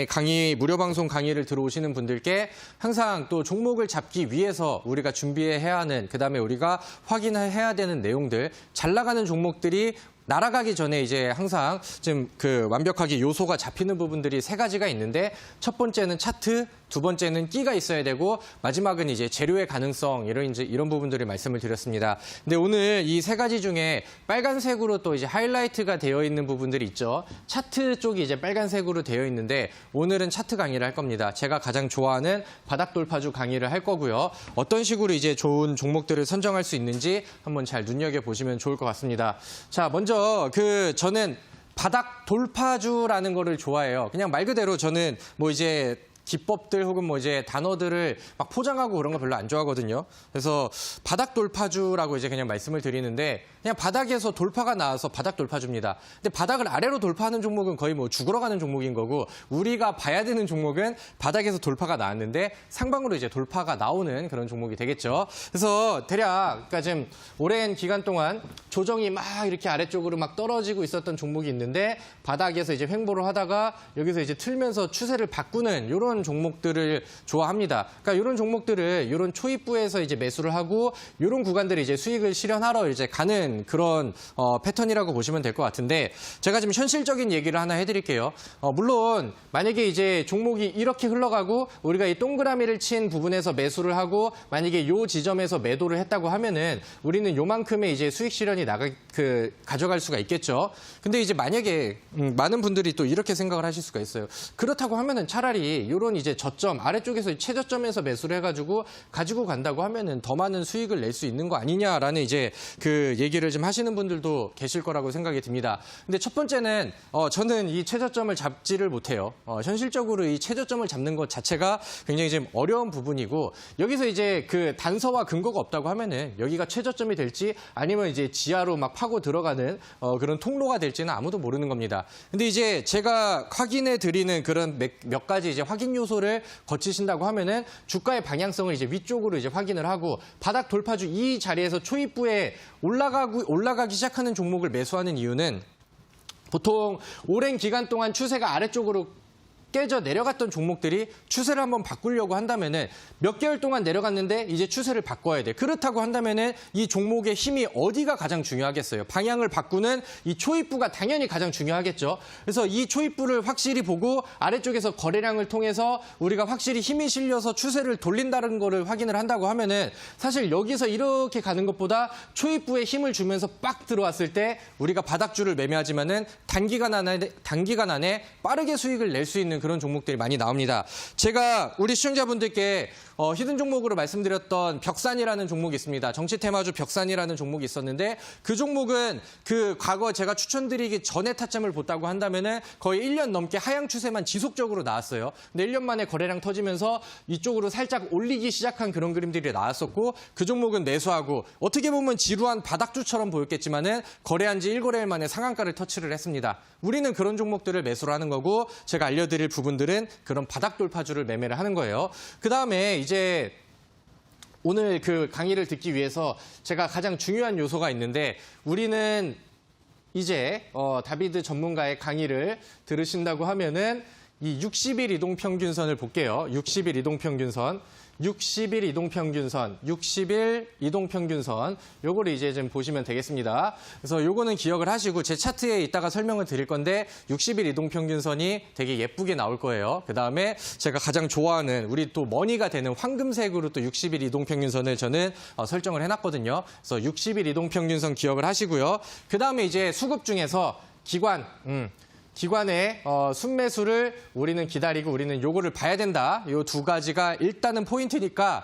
무료 방송 강의를 들어오시는 분들께 항상 또 종목을 잡기 위해서 우리가 준비해야 하는 그다음에 우리가 확인해야 되는 내용들 잘 나가는 종목들이 날아가기 전에 이제 항상 좀 그 완벽하게 요소가 잡히는 부분들이 3가지가 있는데 첫 번째는 차트, 두 번째는 끼가 있어야 되고 마지막은 이제 재료의 가능성 이런 부분들을 말씀을 드렸습니다. 근데 오늘 이 3가지 중에 빨간색으로 또 이제 하이라이트가 되어 있는 부분들이 있죠. 차트 쪽이 이제 빨간색으로 되어 있는데 오늘은 차트 강의를 할 겁니다. 제가 가장 좋아하는 바닥 돌파주 강의를 할 거고요. 어떤 식으로 이제 좋은 종목들을 선정할 수 있는지 한번 잘 눈여겨보시면 좋을 것 같습니다. 자, 먼저 저는 바닥 돌파주라는 거를 좋아해요. 그냥 말 그대로 저는 뭐 이제 기법들 혹은 뭐 이제 단어들을 막 포장하고 그런 거 별로 안 좋아하거든요. 그래서 바닥 돌파주라고 이제 그냥 말씀을 드리는데 그냥 바닥에서 돌파가 나와서 바닥 돌파주입니다. 근데 바닥을 아래로 돌파하는 종목은 거의 뭐 죽으러 가는 종목인 거고 우리가 봐야 되는 종목은 바닥에서 돌파가 나왔는데 상방으로 이제 돌파가 나오는 그런 종목이 되겠죠. 그래서 대략 그러니까 지금 오랜 기간 동안 조정이 막 이렇게 아래쪽으로 막 떨어지고 있었던 종목이 있는데 바닥에서 이제 횡보를 하다가 여기서 이제 틀면서 추세를 바꾸는 이런 종목들을 좋아합니다. 그러니까 이런 종목들을 이런 초입부에서 이제 매수를 하고 이런 구간들이 이제 수익을 실현하러 이제 가는 그런 패턴이라고 보시면 될 것 같은데 제가 좀 현실적인 얘기를 하나 해드릴게요. 물론 만약에 이제 종목이 이렇게 흘러가고 우리가 이 동그라미를 친 부분에서 매수를 하고 만약에 이 지점에서 매도를 했다고 하면은 우리는 요만큼의 이제 수익 실현이 가져갈 수가 있겠죠. 근데 이제 만약에 많은 분들이 또 이렇게 생각을 하실 수가 있어요. 그렇다고 하면은 차라리 이런 이제 저점 아래쪽에서 최저점에서 매수를 해가지고 가지고 간다고 하면은 더 많은 수익을 낼 수 있는 거 아니냐라는 이제 그 얘기를 좀 하시는 분들도 계실 거라고 생각이 듭니다. 근데 첫 번째는 저는 이 최저점을 잡지를 못해요. 현실적으로 이 최저점을 잡는 것 자체가 굉장히 좀 어려운 부분이고 여기서 이제 그 단서와 근거가 없다고 하면은 여기가 최저점이 될지 아니면 이제 지하로 막 파고 들어가는 그런 통로가 될지는 아무도 모르는 겁니다. 근데 이제 제가 확인해 드리는 그런 몇 가지 이제 확인 요소를 거치신다고 하면은 주가의 방향성을 이제 위쪽으로 이제 확인을 하고 바닥 돌파주 이 자리에서 초입부에 올라가기 시작하는 종목을 매수하는 이유는 보통 오랜 기간 동안 추세가 아래쪽으로 깨져 내려갔던 종목들이 추세를 한번 바꾸려고 한다면은 몇 개월 동안 내려갔는데 이제 추세를 바꿔야 돼. 그렇다고 한다면은 이 종목의 힘이 어디가 가장 중요하겠어요? 방향을 바꾸는 이 초입부가 당연히 가장 중요하겠죠. 그래서 이 초입부를 확실히 보고 아래쪽에서 거래량을 통해서 우리가 확실히 힘이 실려서 추세를 돌린다는 거를 확인을 한다고 하면은 사실 여기서 이렇게 가는 것보다 초입부에 힘을 주면서 빡 들어왔을 때 우리가 바닥주를 매매하지만은 단기간 안에 빠르게 수익을 낼 수 있는 그런 종목들이 많이 나옵니다. 제가 우리 시청자분들께 히든 종목으로 말씀드렸던 벽산이라는 종목이 있습니다. 정치 테마주 벽산이라는 종목이 있었는데 그 종목은 그 과거 제가 추천드리기 전에 타점을 봤다고 한다면은 거의 1년 넘게 하향 추세만 지속적으로 나왔어요. 근데 1년 만에 거래량 터지면서 이쪽으로 살짝 올리기 시작한 그런 그림들이 나왔었고 그 종목은 매수하고 어떻게 보면 지루한 바닥주처럼 보였겠지만은 거래한 지 1거래일 만에 상한가를 터치를 했습니다. 우리는 그런 종목들을 매수를 하는 거고 제가 알려드릴 부분들은 그런 바닥 돌파주를 매매를 하는 거예요. 그 다음에 이제 오늘 그 강의를 듣기 위해서 제가 가장 중요한 요소가 있는데 우리는 이제 다비드 전문가의 강의를 들으신다고 하면은 이 60일 이동평균선을 볼게요. 60일 이동평균선. 60일 이동평균선, 60일 이동평균선, 요거를 이제 좀 보시면 되겠습니다. 그래서 요거는 기억을 하시고 제 차트에 이따가 설명을 드릴 건데 60일 이동평균선이 되게 예쁘게 나올 거예요. 그다음에 제가 가장 좋아하는 우리 또 머니가 되는 황금색으로 또 60일 이동평균선을 저는 설정을 해놨거든요. 그래서 60일 이동평균선 기억을 하시고요. 그다음에 이제 수급 중에서 기관의 순매수를 우리는 기다리고 우리는 요거를 봐야 된다. 요 두 가지가 일단은 포인트니까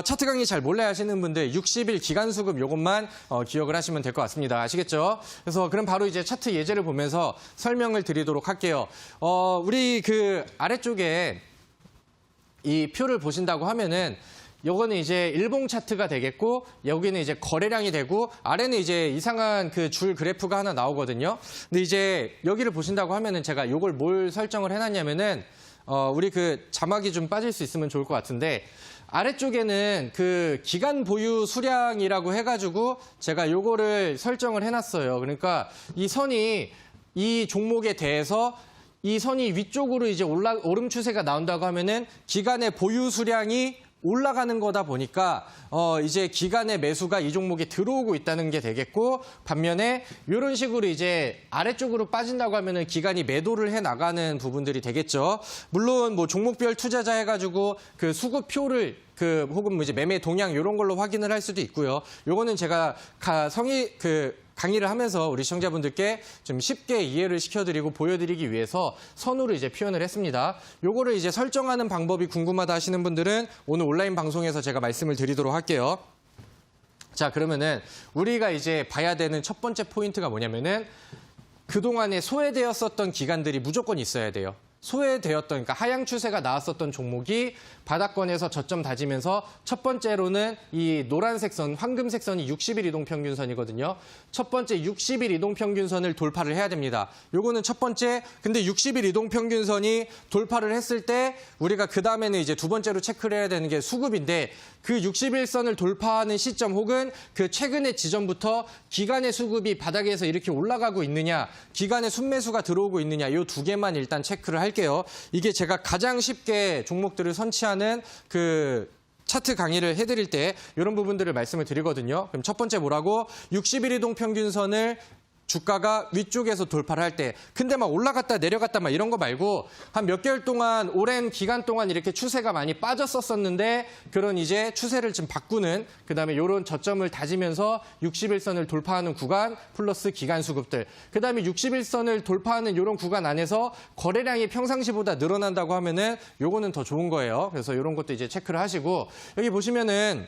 차트 강의 잘 몰라야 하시는 분들 60일 기간 수급 요것만 기억을 하시면 될 것 같습니다. 아시겠죠? 그래서 그럼 바로 이제 차트 예제를 보면서 설명을 드리도록 할게요. 우리 그 아래쪽에 이 표를 보신다고 하면은 요거는 이제 일봉 차트가 되겠고 여기는 이제 거래량이 되고 아래는 이제 이상한 그 줄 그래프가 하나 나오거든요. 근데 이제 여기를 보신다고 하면은 제가 요걸 뭘 설정을 해놨냐면은 우리 그 자막이 좀 빠질 수 있으면 좋을 것 같은데 아래쪽에는 그 기간 보유 수량이라고 해가지고 제가 요거를 설정을 해놨어요. 그러니까 이 선이 이 종목에 대해서 이 선이 위쪽으로 이제 오름 추세가 나온다고 하면은 기간의 보유 수량이 올라가는 거다 보니까 이제 기간의 매수가 이 종목에 들어오고 있다는 게 되겠고 반면에 이런 식으로 이제 아래쪽으로 빠진다고 하면은 기간이 매도를 해 나가는 부분들이 되겠죠. 물론 뭐 종목별 투자자 해가지고 그 수급표를 혹은 뭐 이제 매매 동향 이런 걸로 확인을 할 수도 있고요. 요거는 제가 강의를 하면서 우리 시청자분들께 좀 쉽게 이해를 시켜드리고 보여드리기 위해서 선으로 이제 표현을 했습니다. 요거를 이제 설정하는 방법이 궁금하다 하시는 분들은 오늘 온라인 방송에서 제가 말씀을 드리도록 할게요. 자, 그러면은 우리가 이제 봐야 되는 첫 번째 포인트가 뭐냐면은 그동안에 소외되었었던 기간들이 무조건 있어야 돼요. 소외되었던, 그러니까 하향 추세가 나왔었던 종목이 바닥권에서 저점 다지면서 첫 번째로는 이 노란색 선, 황금색 선이 60일 이동평균선이거든요. 첫 번째 60일 이동평균선을 돌파를 해야 됩니다. 요거는 첫 번째. 근데 60일 이동평균선이 돌파를 했을 때 우리가 그 다음에는 이제 두 번째로 체크를 해야 되는 게 수급인데 그 60일선을 돌파하는 시점 혹은 그 최근의 지점부터 기간의 수급이 바닥에서 이렇게 올라가고 있느냐, 기간의 순매수가 들어오고 있느냐, 이 두 개만 일단 체크를 할게요. 이게 제가 가장 쉽게 종목들을 선취하는 그 차트 강의를 해드릴 때 이런 부분들을 말씀을 드리거든요. 그럼 첫 번째 뭐라고? 60일 이동평균선을 주가가 위쪽에서 돌파를 할 때 근데 막 올라갔다 내려갔다 막 이런 거 말고 한 몇 개월 동안 오랜 기간 동안 이렇게 추세가 많이 빠졌었는데 그런 이제 추세를 좀 바꾸는 그다음에 이런 저점을 다지면서 60일선을 돌파하는 구간 플러스 기간 수급들 그다음에 60일선을 돌파하는 이런 구간 안에서 거래량이 평상시보다 늘어난다고 하면은 요거는 더 좋은 거예요. 그래서 이런 것도 이제 체크를 하시고 여기 보시면은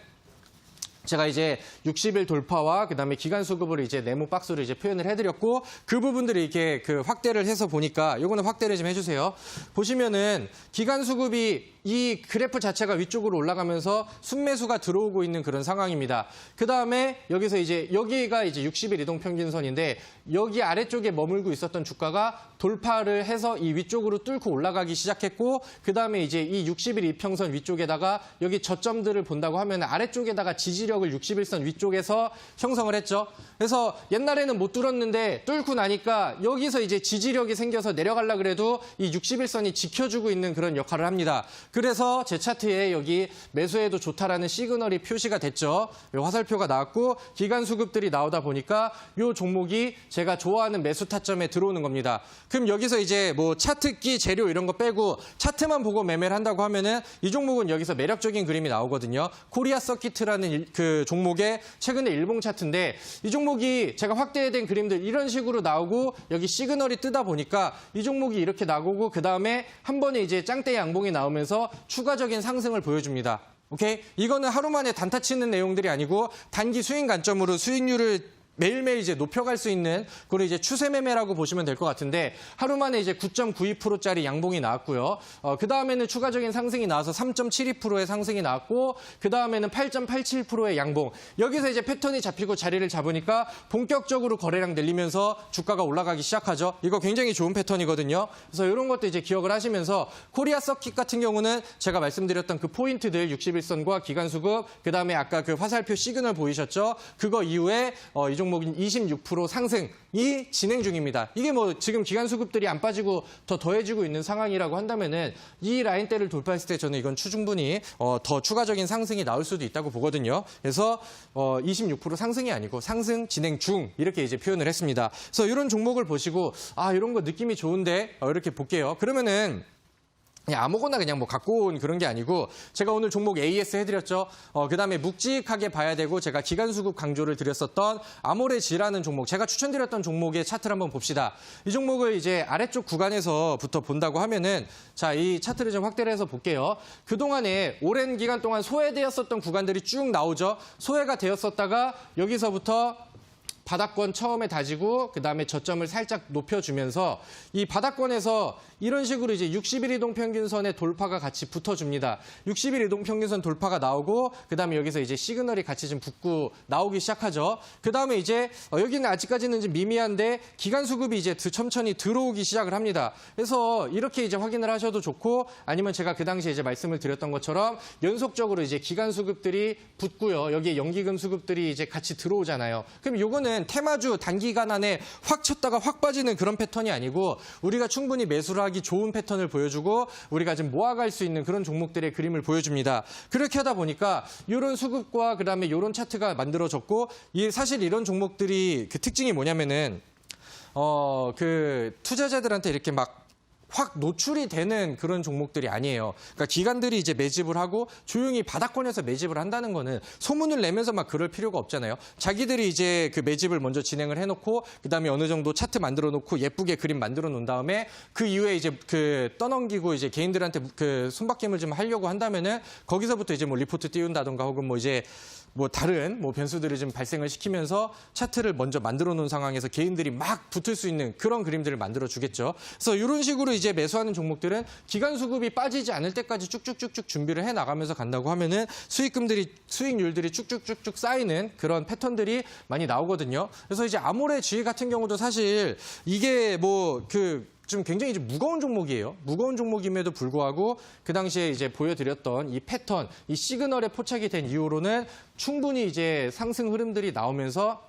제가 이제 60일 돌파와 그다음에 기간 수급을 이제 네모 박스로 이제 표현을 해드렸고 그 부분들을 이렇게 그 확대를 해서 보니까 요거는 확대를 좀 해주세요. 보시면은 기간 수급이 이 그래프 자체가 위쪽으로 올라가면서 순매수가 들어오고 있는 그런 상황입니다. 그 다음에 여기서 이제 여기가 이제 60일 이동평균선인데 여기 아래쪽에 머물고 있었던 주가가 돌파를 해서 이 위쪽으로 뚫고 올라가기 시작했고 그 다음에 이제 이 60일 이평선 위쪽에다가 여기 저점들을 본다고 하면 아래쪽에다가 지지력을 60일선 위쪽에서 형성을 했죠. 그래서 옛날에는 못 뚫었는데 뚫고 나니까 여기서 이제 지지력이 생겨서 내려가려고 그래도 이 60일선이 지켜주고 있는 그런 역할을 합니다. 그래서 제 차트에 여기 매수해도 좋다라는 시그널이 표시가 됐죠. 요 화살표가 나왔고 기간 수급들이 나오다 보니까 요 종목이 제가 좋아하는 매수 타점에 들어오는 겁니다. 그럼 여기서 이제 뭐 차트기 재료 이런 거 빼고 차트만 보고 매매를 한다고 하면은 이 종목은 여기서 매력적인 그림이 나오거든요. 코리아 서키트라는 그 종목의 최근에 일봉 차트인데 이 종목이 제가 확대된 그림들 이런 식으로 나오고 여기 시그널이 뜨다 보니까 이 종목이 이렇게 나오고 그 다음에 한 번에 이제 짱대 양봉이 나오면서 추가적인 상승을 보여줍니다. 오케이? 이거는 하루 만에 단타 치는 내용들이 아니고 단기 수익 관점으로 수익률을 매일매일 이제 높여갈 수 있는 그런 이제 추세 매매라고 보시면 될 것 같은데 하루 만에 이제 9.92%짜리 양봉이 나왔고요. 그 다음에는 추가적인 상승이 나와서 3.72%의 상승이 나왔고 그 다음에는 8.87%의 양봉. 여기서 이제 패턴이 잡히고 자리를 잡으니까 본격적으로 거래량 늘리면서 주가가 올라가기 시작하죠. 이거 굉장히 좋은 패턴이거든요. 그래서 이런 것도 이제 기억을 하시면서 코리아 서킷 같은 경우는 제가 말씀드렸던 그 포인트들 60일선과 기간 수급 그 다음에 아까 그 화살표 시그널 보이셨죠? 그거 이후에 이 종목 종목인 26% 상승이 진행 중입니다. 이게 뭐 지금 기관 수급들이 안 빠지고 더 더해지고 있는 상황이라고 한다면은 이 라인대를 돌파했을 때 저는 이건 충분히 더 추가적인 상승이 나올 수도 있다고 보거든요. 그래서 26% 상승이 아니고 상승 진행 중 이렇게 이제 표현을 했습니다. 그래서 이런 종목을 보시고 이런 거 느낌이 좋은데 이렇게 볼게요. 그러면은 그냥 아무거나 그냥 뭐 갖고 온 그런 게 아니고 제가 오늘 종목 AS 해드렸죠. 그다음에 묵직하게 봐야 되고 제가 기간 수급 강조를 드렸었던 아모레지라는 종목 제가 추천드렸던 종목의 차트를 한번 봅시다. 이 종목을 이제 아래쪽 구간에서부터 본다고 하면은 자, 이 차트를 좀 확대를 해서 볼게요. 그동안에 오랜 기간 동안 소외되었었던 구간들이 쭉 나오죠. 소외가 되었었다가 여기서부터 바닥권 처음에 다지고 그다음에 저점을 살짝 높여주면서 이 바닥권에서 이런 식으로 이제 60일 이동 평균선의 돌파가 같이 붙어줍니다. 60일 이동 평균선 돌파가 나오고 그다음에 여기서 이제 시그널이 같이 좀 붙고 나오기 시작하죠. 그다음에 이제 여기는 아직까지는 좀 미미한데 기간 수급이 이제 천천히 들어오기 시작을 합니다. 그래서 이렇게 이제 확인을 하셔도 좋고 아니면 제가 그 당시에 이제 말씀을 드렸던 것처럼 연속적으로 이제 기간 수급들이 붙고요. 여기에 연기금 수급들이 이제 같이 들어오잖아요. 그럼 요거는 테마주 단기간 안에 확 쳤다가 확 빠지는 그런 패턴이 아니고 우리가 충분히 매수를 하기 좋은 패턴을 보여주고 우리가 지금 모아갈 수 있는 그런 종목들의 그림을 보여줍니다. 그렇게 하다 보니까 이런 수급과 그다음에 이런 차트가 만들어졌고 사실 이런 종목들이 그 특징이 뭐냐면은 그 투자자들한테 이렇게 막 확 노출이 되는 그런 종목들이 아니에요. 그러니까 기관들이 이제 매집을 하고 조용히 바닥권에서 매집을 한다는 거는 소문을 내면서 막 그럴 필요가 없잖아요. 자기들이 이제 그 매집을 먼저 진행을 해놓고 그다음에 어느 정도 차트 만들어 놓고 예쁘게 그림 만들어 놓은 다음에 그 이후에 이제 그 떠넘기고 이제 개인들한테 그 손바뀜을 좀 하려고 한다면은 거기서부터 이제 뭐 리포트 띄운다던가 혹은 뭐 이제 뭐 다른 뭐 변수들을 좀 발생을 시키면서 차트를 먼저 만들어 놓은 상황에서 개인들이 막 붙을 수 있는 그런 그림들을 만들어 주겠죠. 그래서 이런 식으로 이제 매수하는 종목들은 기간 수급이 빠지지 않을 때까지 쭉쭉쭉쭉 준비를 해 나가면서 간다고 하면은 수익률들이 쭉쭉쭉쭉 쌓이는 그런 패턴들이 많이 나오거든요. 그래서 이제 아모레지 같은 경우도 사실 이게 뭐 좀 굉장히 좀 무거운 종목이에요. 무거운 종목임에도 불구하고 그 당시에 이제 보여드렸던 이 패턴, 이 시그널에 포착이 된 이후로는 충분히 이제 상승 흐름들이 나오면서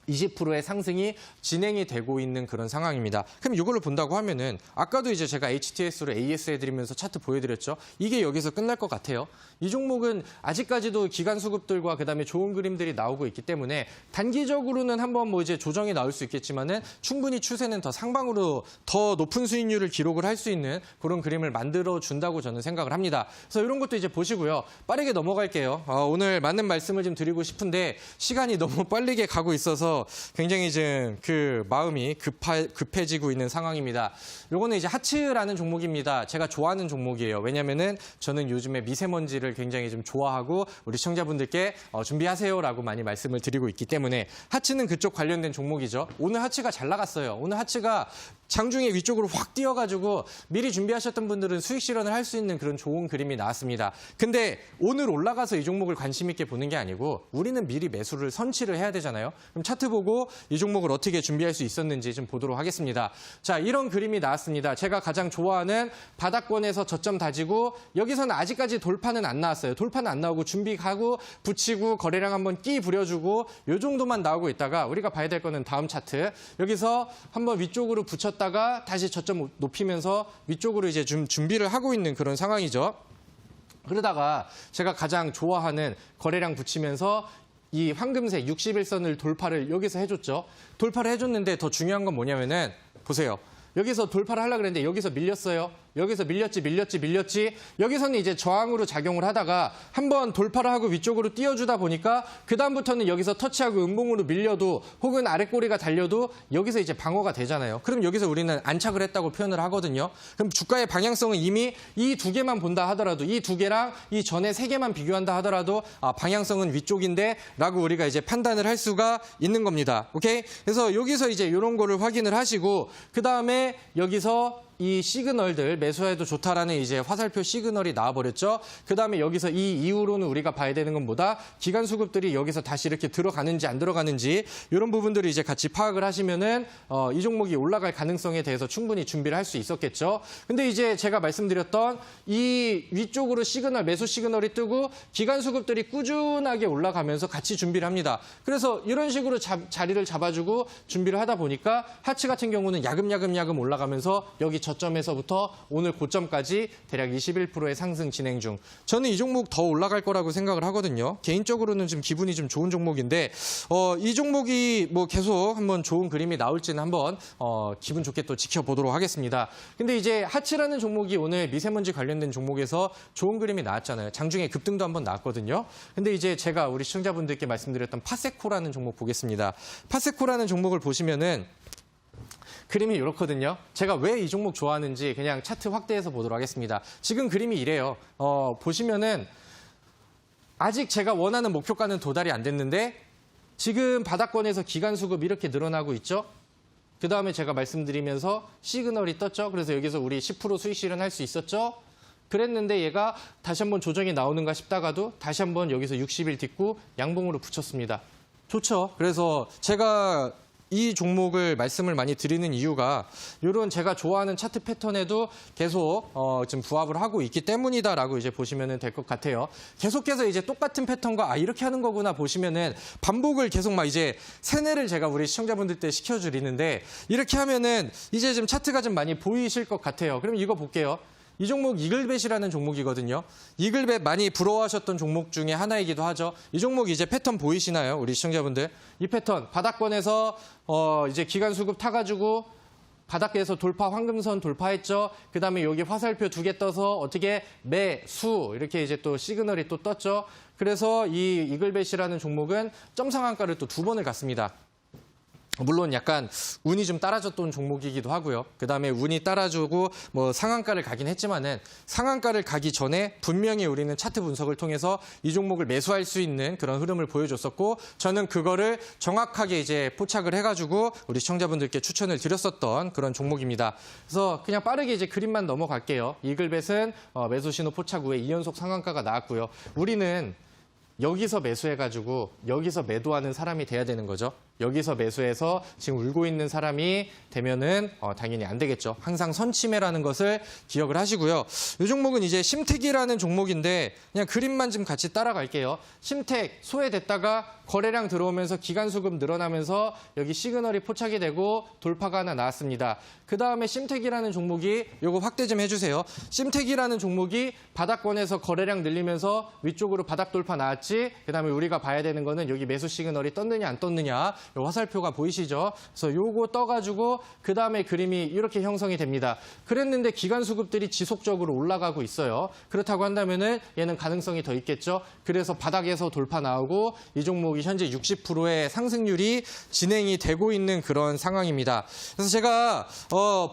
20%의 상승이 진행이 되고 있는 그런 상황입니다. 그럼 이걸로 본다고 하면은 아까도 이제 제가 HTS로 AS 해드리면서 차트 보여드렸죠. 이게 여기서 끝날 것 같아요. 이 종목은 아직까지도 기간 수급들과 그다음에 좋은 그림들이 나오고 있기 때문에 단기적으로는 한번 뭐 이제 조정이 나올 수 있겠지만은 충분히 추세는 더 상방으로 더 높은 수익률을 기록을 할 수 있는 그런 그림을 만들어 준다고 저는 생각을 합니다. 그래서 이런 것도 이제 보시고요. 빠르게 넘어갈게요. 오늘 맞는 말씀을 좀 드리고 싶은데 시간이 너무 빠르게 가고 있어서 굉장히 지금 그 마음이 급해지고 있는 상황입니다. 요거는 이제 하츠라는 종목입니다. 제가 좋아하는 종목이에요. 왜냐면은 저는 요즘에 미세먼지를 굉장히 좀 좋아하고 우리 시청자분들께 준비하세요라고 많이 말씀을 드리고 있기 때문에 하츠는 그쪽 관련된 종목이죠. 오늘 하츠가 잘 나갔어요. 오늘 하츠가 장중에 위쪽으로 확 뛰어가지고 미리 준비하셨던 분들은 수익 실현을 할 수 있는 그런 좋은 그림이 나왔습니다. 근데 오늘 올라가서 이 종목을 관심 있게 보는 게 아니고 우리는 미리 매수를 선취를 해야 되잖아요. 그럼 차트 보고 이 종목을 어떻게 준비할 수 있었는지 좀 보도록 하겠습니다. 자, 이런 그림이 나왔습니다. 제가 가장 좋아하는 바닥권에서 저점 다지고 여기서는 아직까지 돌파는 안 나왔어요. 돌파는 안 나오고 준비하고 붙이고 거래량 한번 끼 부려주고 이 정도만 나오고 있다가 우리가 봐야 될 거는 다음 차트. 여기서 한번 위쪽으로 붙였다가 다시 저점 높이면서 위쪽으로 이제 좀 준비를 하고 있는 그런 상황이죠. 그러다가 제가 가장 좋아하는 거래량 붙이면서 이 황금색 60일선을 돌파를 여기서 해줬죠. 돌파를 해줬는데 더 중요한 건 뭐냐면은 보세요. 여기서 돌파를 하려고 그랬는데 여기서 밀렸어요. 여기서 밀렸지. 여기서는 이제 저항으로 작용을 하다가 한번 돌파를 하고 위쪽으로 띄워주다 보니까 그다음부터는 여기서 터치하고 음봉으로 밀려도 혹은 아랫꼬리가 달려도 여기서 이제 방어가 되잖아요. 그럼 여기서 우리는 안착을 했다고 표현을 하거든요. 그럼 주가의 방향성은 이미 이 두 개만 본다 하더라도 이 두 개랑 이 전에 세 개만 비교한다 하더라도 방향성은 위쪽인데 라고 우리가 이제 판단을 할 수가 있는 겁니다. 오케이? 그래서 여기서 이제 이런 거를 확인을 하시고 그다음에 여기서 이 시그널들 매수해도 좋다라는 이제 화살표 시그널이 나와버렸죠. 그다음에 여기서 이 이후로는 우리가 봐야 되는 건 뭐다? 기관 수급들이 여기서 다시 이렇게 들어가는지 안 들어가는지 이런 부분들을 이제 같이 파악을 하시면은 이 종목이 올라갈 가능성에 대해서 충분히 준비를 할 수 있었겠죠. 근데 이제 제가 말씀드렸던 이 위쪽으로 시그널, 매수 시그널이 뜨고 기관 수급들이 꾸준하게 올라가면서 같이 준비를 합니다. 그래서 이런 식으로 자리를 잡아주고 준비를 하다 보니까 하츠 같은 경우는 야금야금 올라가면서 여기 저점에서부터 오늘 고점까지 대략 21%의 상승 진행 중. 저는 이 종목 더 올라갈 거라고 생각을 하거든요. 개인적으로는 좀 기분이 좀 좋은 종목인데 이 종목이 뭐 계속 한번 좋은 그림이 나올지는 한번 기분 좋게 또 지켜보도록 하겠습니다. 근데 이제 하츠라는 종목이 오늘 미세먼지 관련된 종목에서 좋은 그림이 나왔잖아요. 장중에 급등도 한번 나왔거든요. 근데 이제 제가 우리 시청자분들께 말씀드렸던 파세코라는 종목 보겠습니다. 파세코라는 종목을 보시면은 그림이 이렇거든요. 제가 왜 이 종목 좋아하는지 그냥 차트 확대해서 보도록 하겠습니다. 지금 그림이 이래요. 보시면은 아직 제가 원하는 목표가는 도달이 안 됐는데 지금 바닥권에서 기관 수급 이렇게 늘어나고 있죠. 그다음에 제가 말씀드리면서 시그널이 떴죠. 그래서 여기서 우리 10% 수익 실현할 수 있었죠. 그랬는데 얘가 다시 한번 조정이 나오는가 싶다가도 다시 한번 여기서 60일 딛고 양봉으로 붙였습니다. 좋죠. 그래서 제가 이 종목을 말씀을 많이 드리는 이유가 이런 제가 좋아하는 차트 패턴에도 계속 좀 부합을 하고 있기 때문이다라고 이제 보시면 될 것 같아요. 계속해서 이제 똑같은 패턴과 이렇게 하는 거구나 보시면은 반복을 계속 막 이제 세뇌를 제가 우리 시청자분들 때 시켜드리는데 이렇게 하면은 이제 좀 차트가 좀 많이 보이실 것 같아요. 그럼 이거 볼게요. 이 종목 이글벳이라는 종목이거든요. 이글벳 많이 부러워하셨던 종목 중에 하나이기도 하죠. 이 종목 이제 패턴 보이시나요? 우리 시청자분들. 이 패턴 바닥권에서 이제 기관 수급 타가지고 바닥에서 돌파, 황금선 돌파했죠. 그다음에 여기 화살표 2개 떠서 어떻게 매수 이렇게 이제 또 시그널이 또 떴죠. 그래서 이 이글벳이라는 종목은 점 상한가를 또 2번을 갔습니다. 물론 약간 운이 좀 따라줬던 종목이기도 하고요. 그다음에 운이 따라주고 뭐 상한가를 가긴 했지만은 상한가를 가기 전에 분명히 우리는 차트 분석을 통해서 이 종목을 매수할 수 있는 그런 흐름을 보여줬었고 저는 그거를 정확하게 이제 포착을 해가지고 우리 시청자분들께 추천을 드렸었던 그런 종목입니다. 그래서 그냥 빠르게 이제 그림만 넘어갈게요. 이글벳은 매수 신호 포착 후에 2연속 상한가가 나왔고요. 우리는 여기서 매수해가지고 여기서 매도하는 사람이 돼야 되는 거죠. 여기서 매수해서 지금 울고 있는 사람이 되면은 당연히 안 되겠죠. 항상 선침해라는 것을 기억을 하시고요. 이 종목은 이제 심택이라는 종목인데 그냥 그림만 좀 같이 따라갈게요. 심택 소외됐다가 거래량 들어오면서 기간 수급 늘어나면서 여기 시그널이 포착이 되고 돌파가 하나 나왔습니다. 그 다음에 심택이라는 종목이 요거 확대 좀 해주세요. 심택이라는 종목이 바닥권에서 거래량 늘리면서 위쪽으로 바닥 돌파 나왔지. 그 다음에 우리가 봐야 되는 거는 여기 매수 시그널이 떴느냐 안 떴느냐. 요 화살표가 보이시죠? 그래서 요거 떠가지고 그 다음에 그림이 이렇게 형성이 됩니다. 그랬는데 기간 수급들이 지속적으로 올라가고 있어요. 그렇다고 한다면은 얘는 가능성이 더 있겠죠. 그래서 바닥에서 돌파 나오고 이 종목이 현재 60%의 상승률이 진행이 되고 있는 그런 상황입니다. 그래서 제가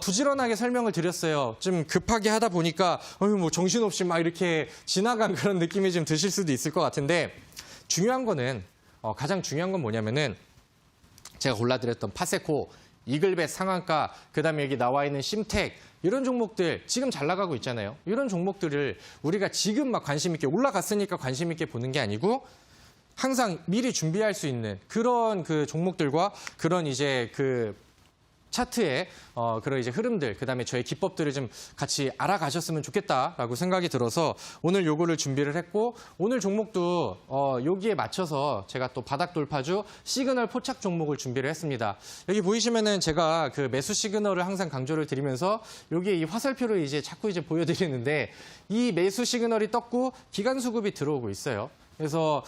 부지런하게 설명을 드렸어요. 좀 급하게 하다 보니까 뭐 정신없이 막 이렇게 지나간 그런 느낌이 좀 드실 수도 있을 것 같은데 중요한 거는 가장 중요한 건 뭐냐면은 제가 골라드렸던 파세코, 이글벳 상한가, 그다음에 여기 나와 있는 심택 이런 종목들 지금 잘 나가고 있잖아요. 이런 종목들을 우리가 지금 막 관심 있게 올라갔으니까 관심 있게 보는 게 아니고 항상 미리 준비할 수 있는 그런 그 종목들과 그런 이제 그 차트의 그런 이제 흐름들, 그다음에 저의 기법들을 좀 같이 알아가셨으면 좋겠다라고 생각이 들어서 오늘 요거를 준비를 했고 오늘 종목도 여기에 맞춰서 제가 또 바닥 돌파주 시그널 포착 종목을 준비를 했습니다. 여기 보이시면은 제가 그 매수 시그널을 항상 강조를 드리면서 여기에 이 화살표를 이제 자꾸 이제 보여드리는데 이 매수 시그널이 떴고 기간 수급이 들어오고 있어요. 그래서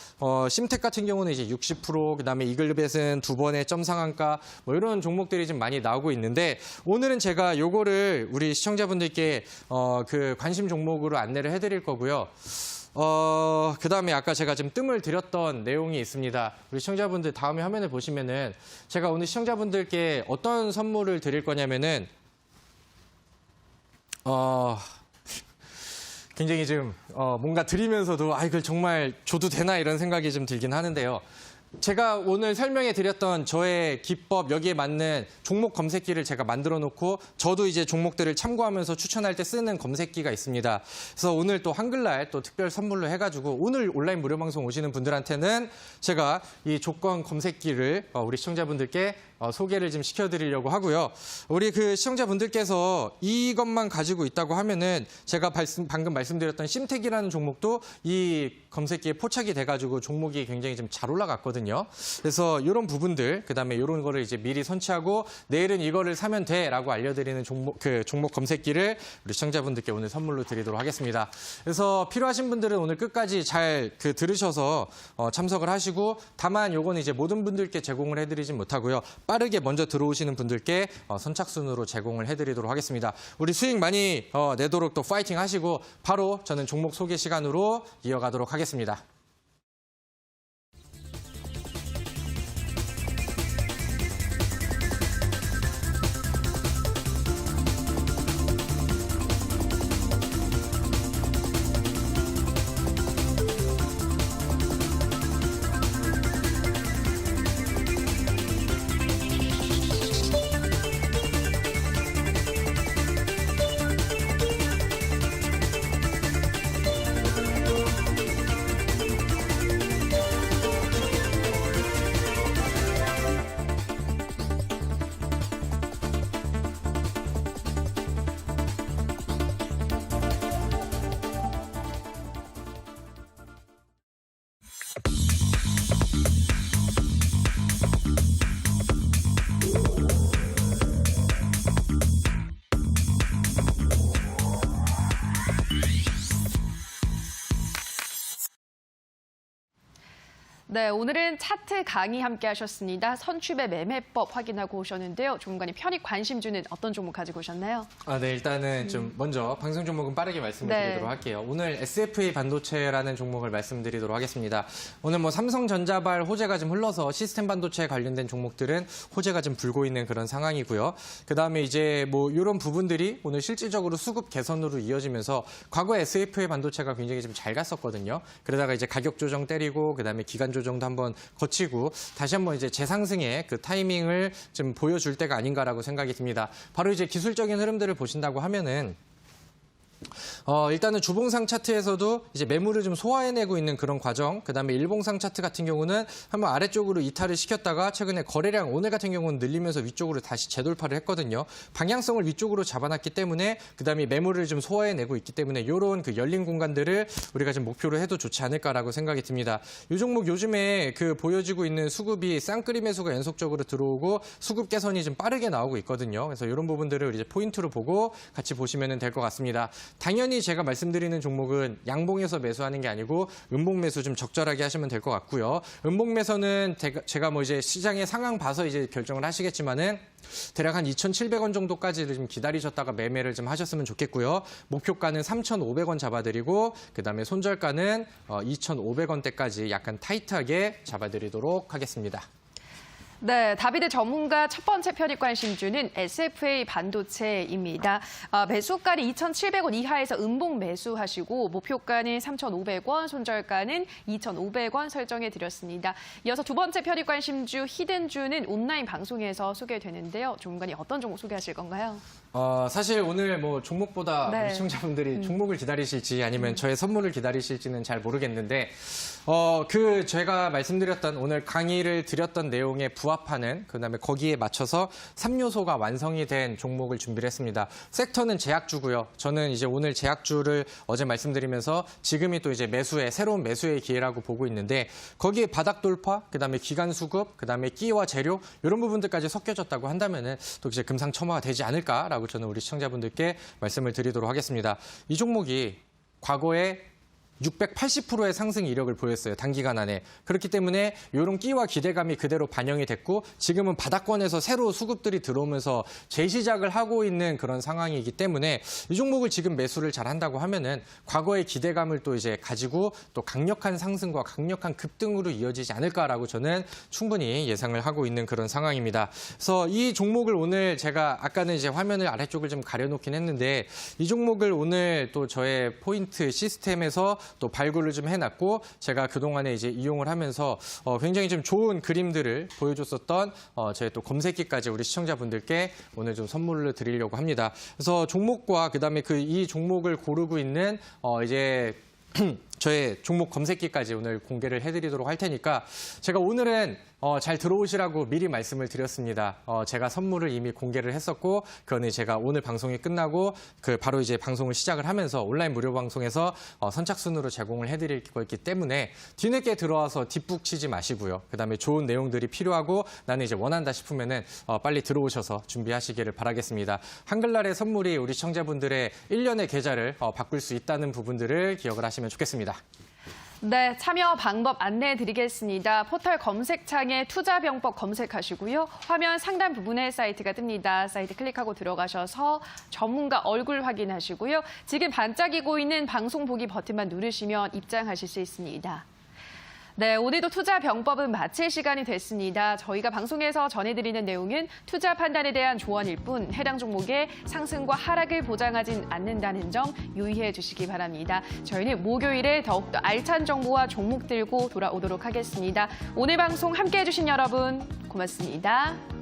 심택 같은 경우는 이제 60%, 그다음에 이글벳은 2번의 점 상한가 뭐 이런 종목들이 좀 많이 나오고 있는데 오늘은 제가 요거를 우리 시청자분들께 그 관심 종목으로 안내를 해드릴 거고요. 그다음에 아까 제가 좀 뜸을 들였던 내용이 있습니다. 우리 시청자분들 다음에 화면을 보시면은 제가 오늘 시청자분들께 어떤 선물을 드릴 거냐면은 굉장히 좀 뭔가 드리면서도 이걸 정말 줘도 되나 이런 생각이 좀 들긴 하는데요. 제가 오늘 설명해 드렸던 저의 기법, 여기에 맞는 종목 검색기를 제가 만들어 놓고 저도 이제 종목들을 참고하면서 추천할 때 쓰는 검색기가 있습니다. 그래서 오늘 또 한글날 또 특별 선물로 해가지고 오늘 온라인 무료 방송 오시는 분들한테는 제가 이 조건 검색기를 우리 시청자분들께 소개를 좀 시켜드리려고 하고요. 우리 그 시청자분들께서 이것만 가지고 있다고 하면은 제가 방금 말씀드렸던 심택이라는 종목도 이 검색기에 포착이 돼가지고 종목이 굉장히 좀 잘 올라갔거든요. 그래서 이런 부분들, 그다음에 이런 거를 이제 미리 선취하고 내일은 이거를 사면 돼라고 알려드리는 종목 검색기를 우리 시청자분들께 오늘 선물로 드리도록 하겠습니다. 그래서 필요하신 분들은 오늘 끝까지 잘 들으셔서 참석을 하시고, 다만 요거는 이제 모든 분들께 제공을 해드리진 못하고요. 빠르게 먼저 들어오시는 분들께 선착순으로 제공을 해드리도록 하겠습니다. 우리 수익 많이 내도록 또 파이팅 하시고 바로 저는 종목 소개 시간으로 이어가도록 하겠습니다. 네, 오늘은 차트 강의 함께 하셨습니다. 선취배 매매법 확인하고 오셨는데요. 조문관님 편익 관심 주는 어떤 종목 가지고 오셨나요? 네, 일단은 좀 먼저 방송 종목은 빠르게 말씀을 네. 드리도록 할게요. 오늘 SFA 반도체라는 종목을 말씀드리도록 하겠습니다. 오늘 뭐 삼성전자발 호재가 좀 흘러서 시스템 반도체에 관련된 종목들은 호재가 좀 불고 있는 그런 상황이고요. 그다음에 이제 뭐 이런 부분들이 오늘 실질적으로 수급 개선으로 이어지면서 과거에 SFA 반도체가 굉장히 좀 잘 갔었거든요. 그러다가 이제 가격 조정 때리고 그다음에 기간 조정도 한번 거치고 다시 한번 이제 재상승의 그 타이밍을 좀 보여줄 때가 아닌가라고 생각이 듭니다. 바로 이제 기술적인 흐름들을 보신다고 하면은 일단은 주봉상 차트에서도 이제 매물을 좀 소화해내고 있는 그런 과정, 그다음에 일봉상 차트 같은 경우는 한번 아래쪽으로 이탈을 시켰다가 최근에 거래량 오늘 같은 경우는 늘리면서 위쪽으로 다시 재돌파를 했거든요. 방향성을 위쪽으로 잡아놨기 때문에 그다음에 매물을 좀 소화해내고 있기 때문에 이런 그 열린 공간들을 우리가 좀 목표로 해도 좋지 않을까라고 생각이 듭니다. 이 종목 요즘에 그 보여지고 있는 수급이 쌍끌이 매수가 연속적으로 들어오고 수급 개선이 좀 빠르게 나오고 있거든요. 그래서 이런 부분들을 이제 포인트로 보고 같이 보시면 될 것 같습니다. 당연히 제가 말씀드리는 종목은 양봉에서 매수하는 게 아니고 음봉 매수 좀 적절하게 하시면 될 것 같고요. 음봉 매수는 제가 뭐 이제 시장의 상황 봐서 이제 결정을 하시겠지만은 대략 한 2,700원 정도까지를 좀 기다리셨다가 매매를 좀 하셨으면 좋겠고요. 목표가는 3,500원 잡아드리고 그다음에 손절가는 2,500원대까지 약간 타이트하게 잡아드리도록 하겠습니다. 네, 다비드 전문가 첫 번째 편입 관심주는 SFA 반도체입니다. 매수가는 2,700원 이하에서 음봉 매수하시고 목표가는 3,500원, 손절가는 2,500원 설정해 드렸습니다. 이어서 두 번째 편입 관심주 히든주는 온라인 방송에서 소개되는데요. 전문가님 어떤 종목 소개하실 건가요? 사실 오늘 뭐 종목보다 네. 우리 시청자분들이 종목을 기다리실지 아니면 저의 선물을 기다리실지는 잘 모르겠는데 제가 말씀드렸던 오늘 강의를 드렸던 내용에 부합하는 그다음에 거기에 맞춰서 3요소가 완성이 된 종목을 준비를 했습니다. 섹터는 제약주고요. 저는 이제 오늘 제약주를 어제 말씀드리면서 지금이 또 이제 새로운 매수의 기회라고 보고 있는데 거기에 바닥 돌파, 그다음에 기간 수급, 그다음에 끼와 재료 이런 부분들까지 섞여졌다고 한다면은 또 이제 금상첨화가 되지 않을까라고 저는 우리 시청자분들께 말씀을 드리도록 하겠습니다. 이 종목이 과거에 680%의 상승 이력을 보였어요. 단기간 안에. 그렇기 때문에 이런 끼와 기대감이 그대로 반영이 됐고 지금은 바닥권에서 새로 수급들이 들어오면서 재시작을 하고 있는 그런 상황이기 때문에 이 종목을 지금 매수를 잘 한다고 하면은 과거의 기대감을 또 이제 가지고 또 강력한 상승과 강력한 급등으로 이어지지 않을까라고 저는 충분히 예상을 하고 있는 그런 상황입니다. 그래서 이 종목을 오늘 제가 아까는 이제 화면을 아래쪽을 좀 가려놓긴 했는데 이 종목을 오늘 또 저의 포인트 시스템에서 또 발굴을 좀 해놨고 제가 그동안에 이제 이용을 하면서 굉장히 좀 좋은 그림들을 보여줬었던 제 또 검색기까지 우리 시청자분들께 오늘 좀 선물을 드리려고 합니다. 그래서 종목과 그다음에 이 종목을 고르고 있는 이제 저의 종목 검색기까지 오늘 공개를 해드리도록 할 테니까 제가 오늘은 잘 들어오시라고 미리 말씀을 드렸습니다. 제가 선물을 이미 공개를 했었고 그거는 제가 오늘 방송이 끝나고 바로 이제 방송을 시작을 하면서 온라인 무료 방송에서 선착순으로 제공을 해드릴 거였기 때문에 뒤늦게 들어와서 뒷북 치지 마시고요. 그다음에 좋은 내용들이 필요하고 나는 이제 원한다 싶으면은 빨리 들어오셔서 준비하시기를 바라겠습니다. 한글날의 선물이 우리 시청자분들의 1년의 계좌를 바꿀 수 있다는 부분들을 기억을 하시면 좋겠습니다. 네, 참여 방법 안내해 드리겠습니다. 포털 검색창에 투자병법 검색하시고요. 화면 상단 부분에 사이트가 뜹니다. 사이트 클릭하고 들어가셔서 전문가 얼굴 확인하시고요. 지금 반짝이고 있는 방송 보기 버튼만 누르시면 입장하실 수 있습니다. 네, 오늘도 투자병법은 마칠 시간이 됐습니다. 저희가 방송에서 전해드리는 내용은 투자 판단에 대한 조언일 뿐 해당 종목의 상승과 하락을 보장하진 않는다는 점 유의해 주시기 바랍니다. 저희는 목요일에 더욱더 알찬 정보와 종목 들고 돌아오도록 하겠습니다. 오늘 방송 함께해 주신 여러분 고맙습니다.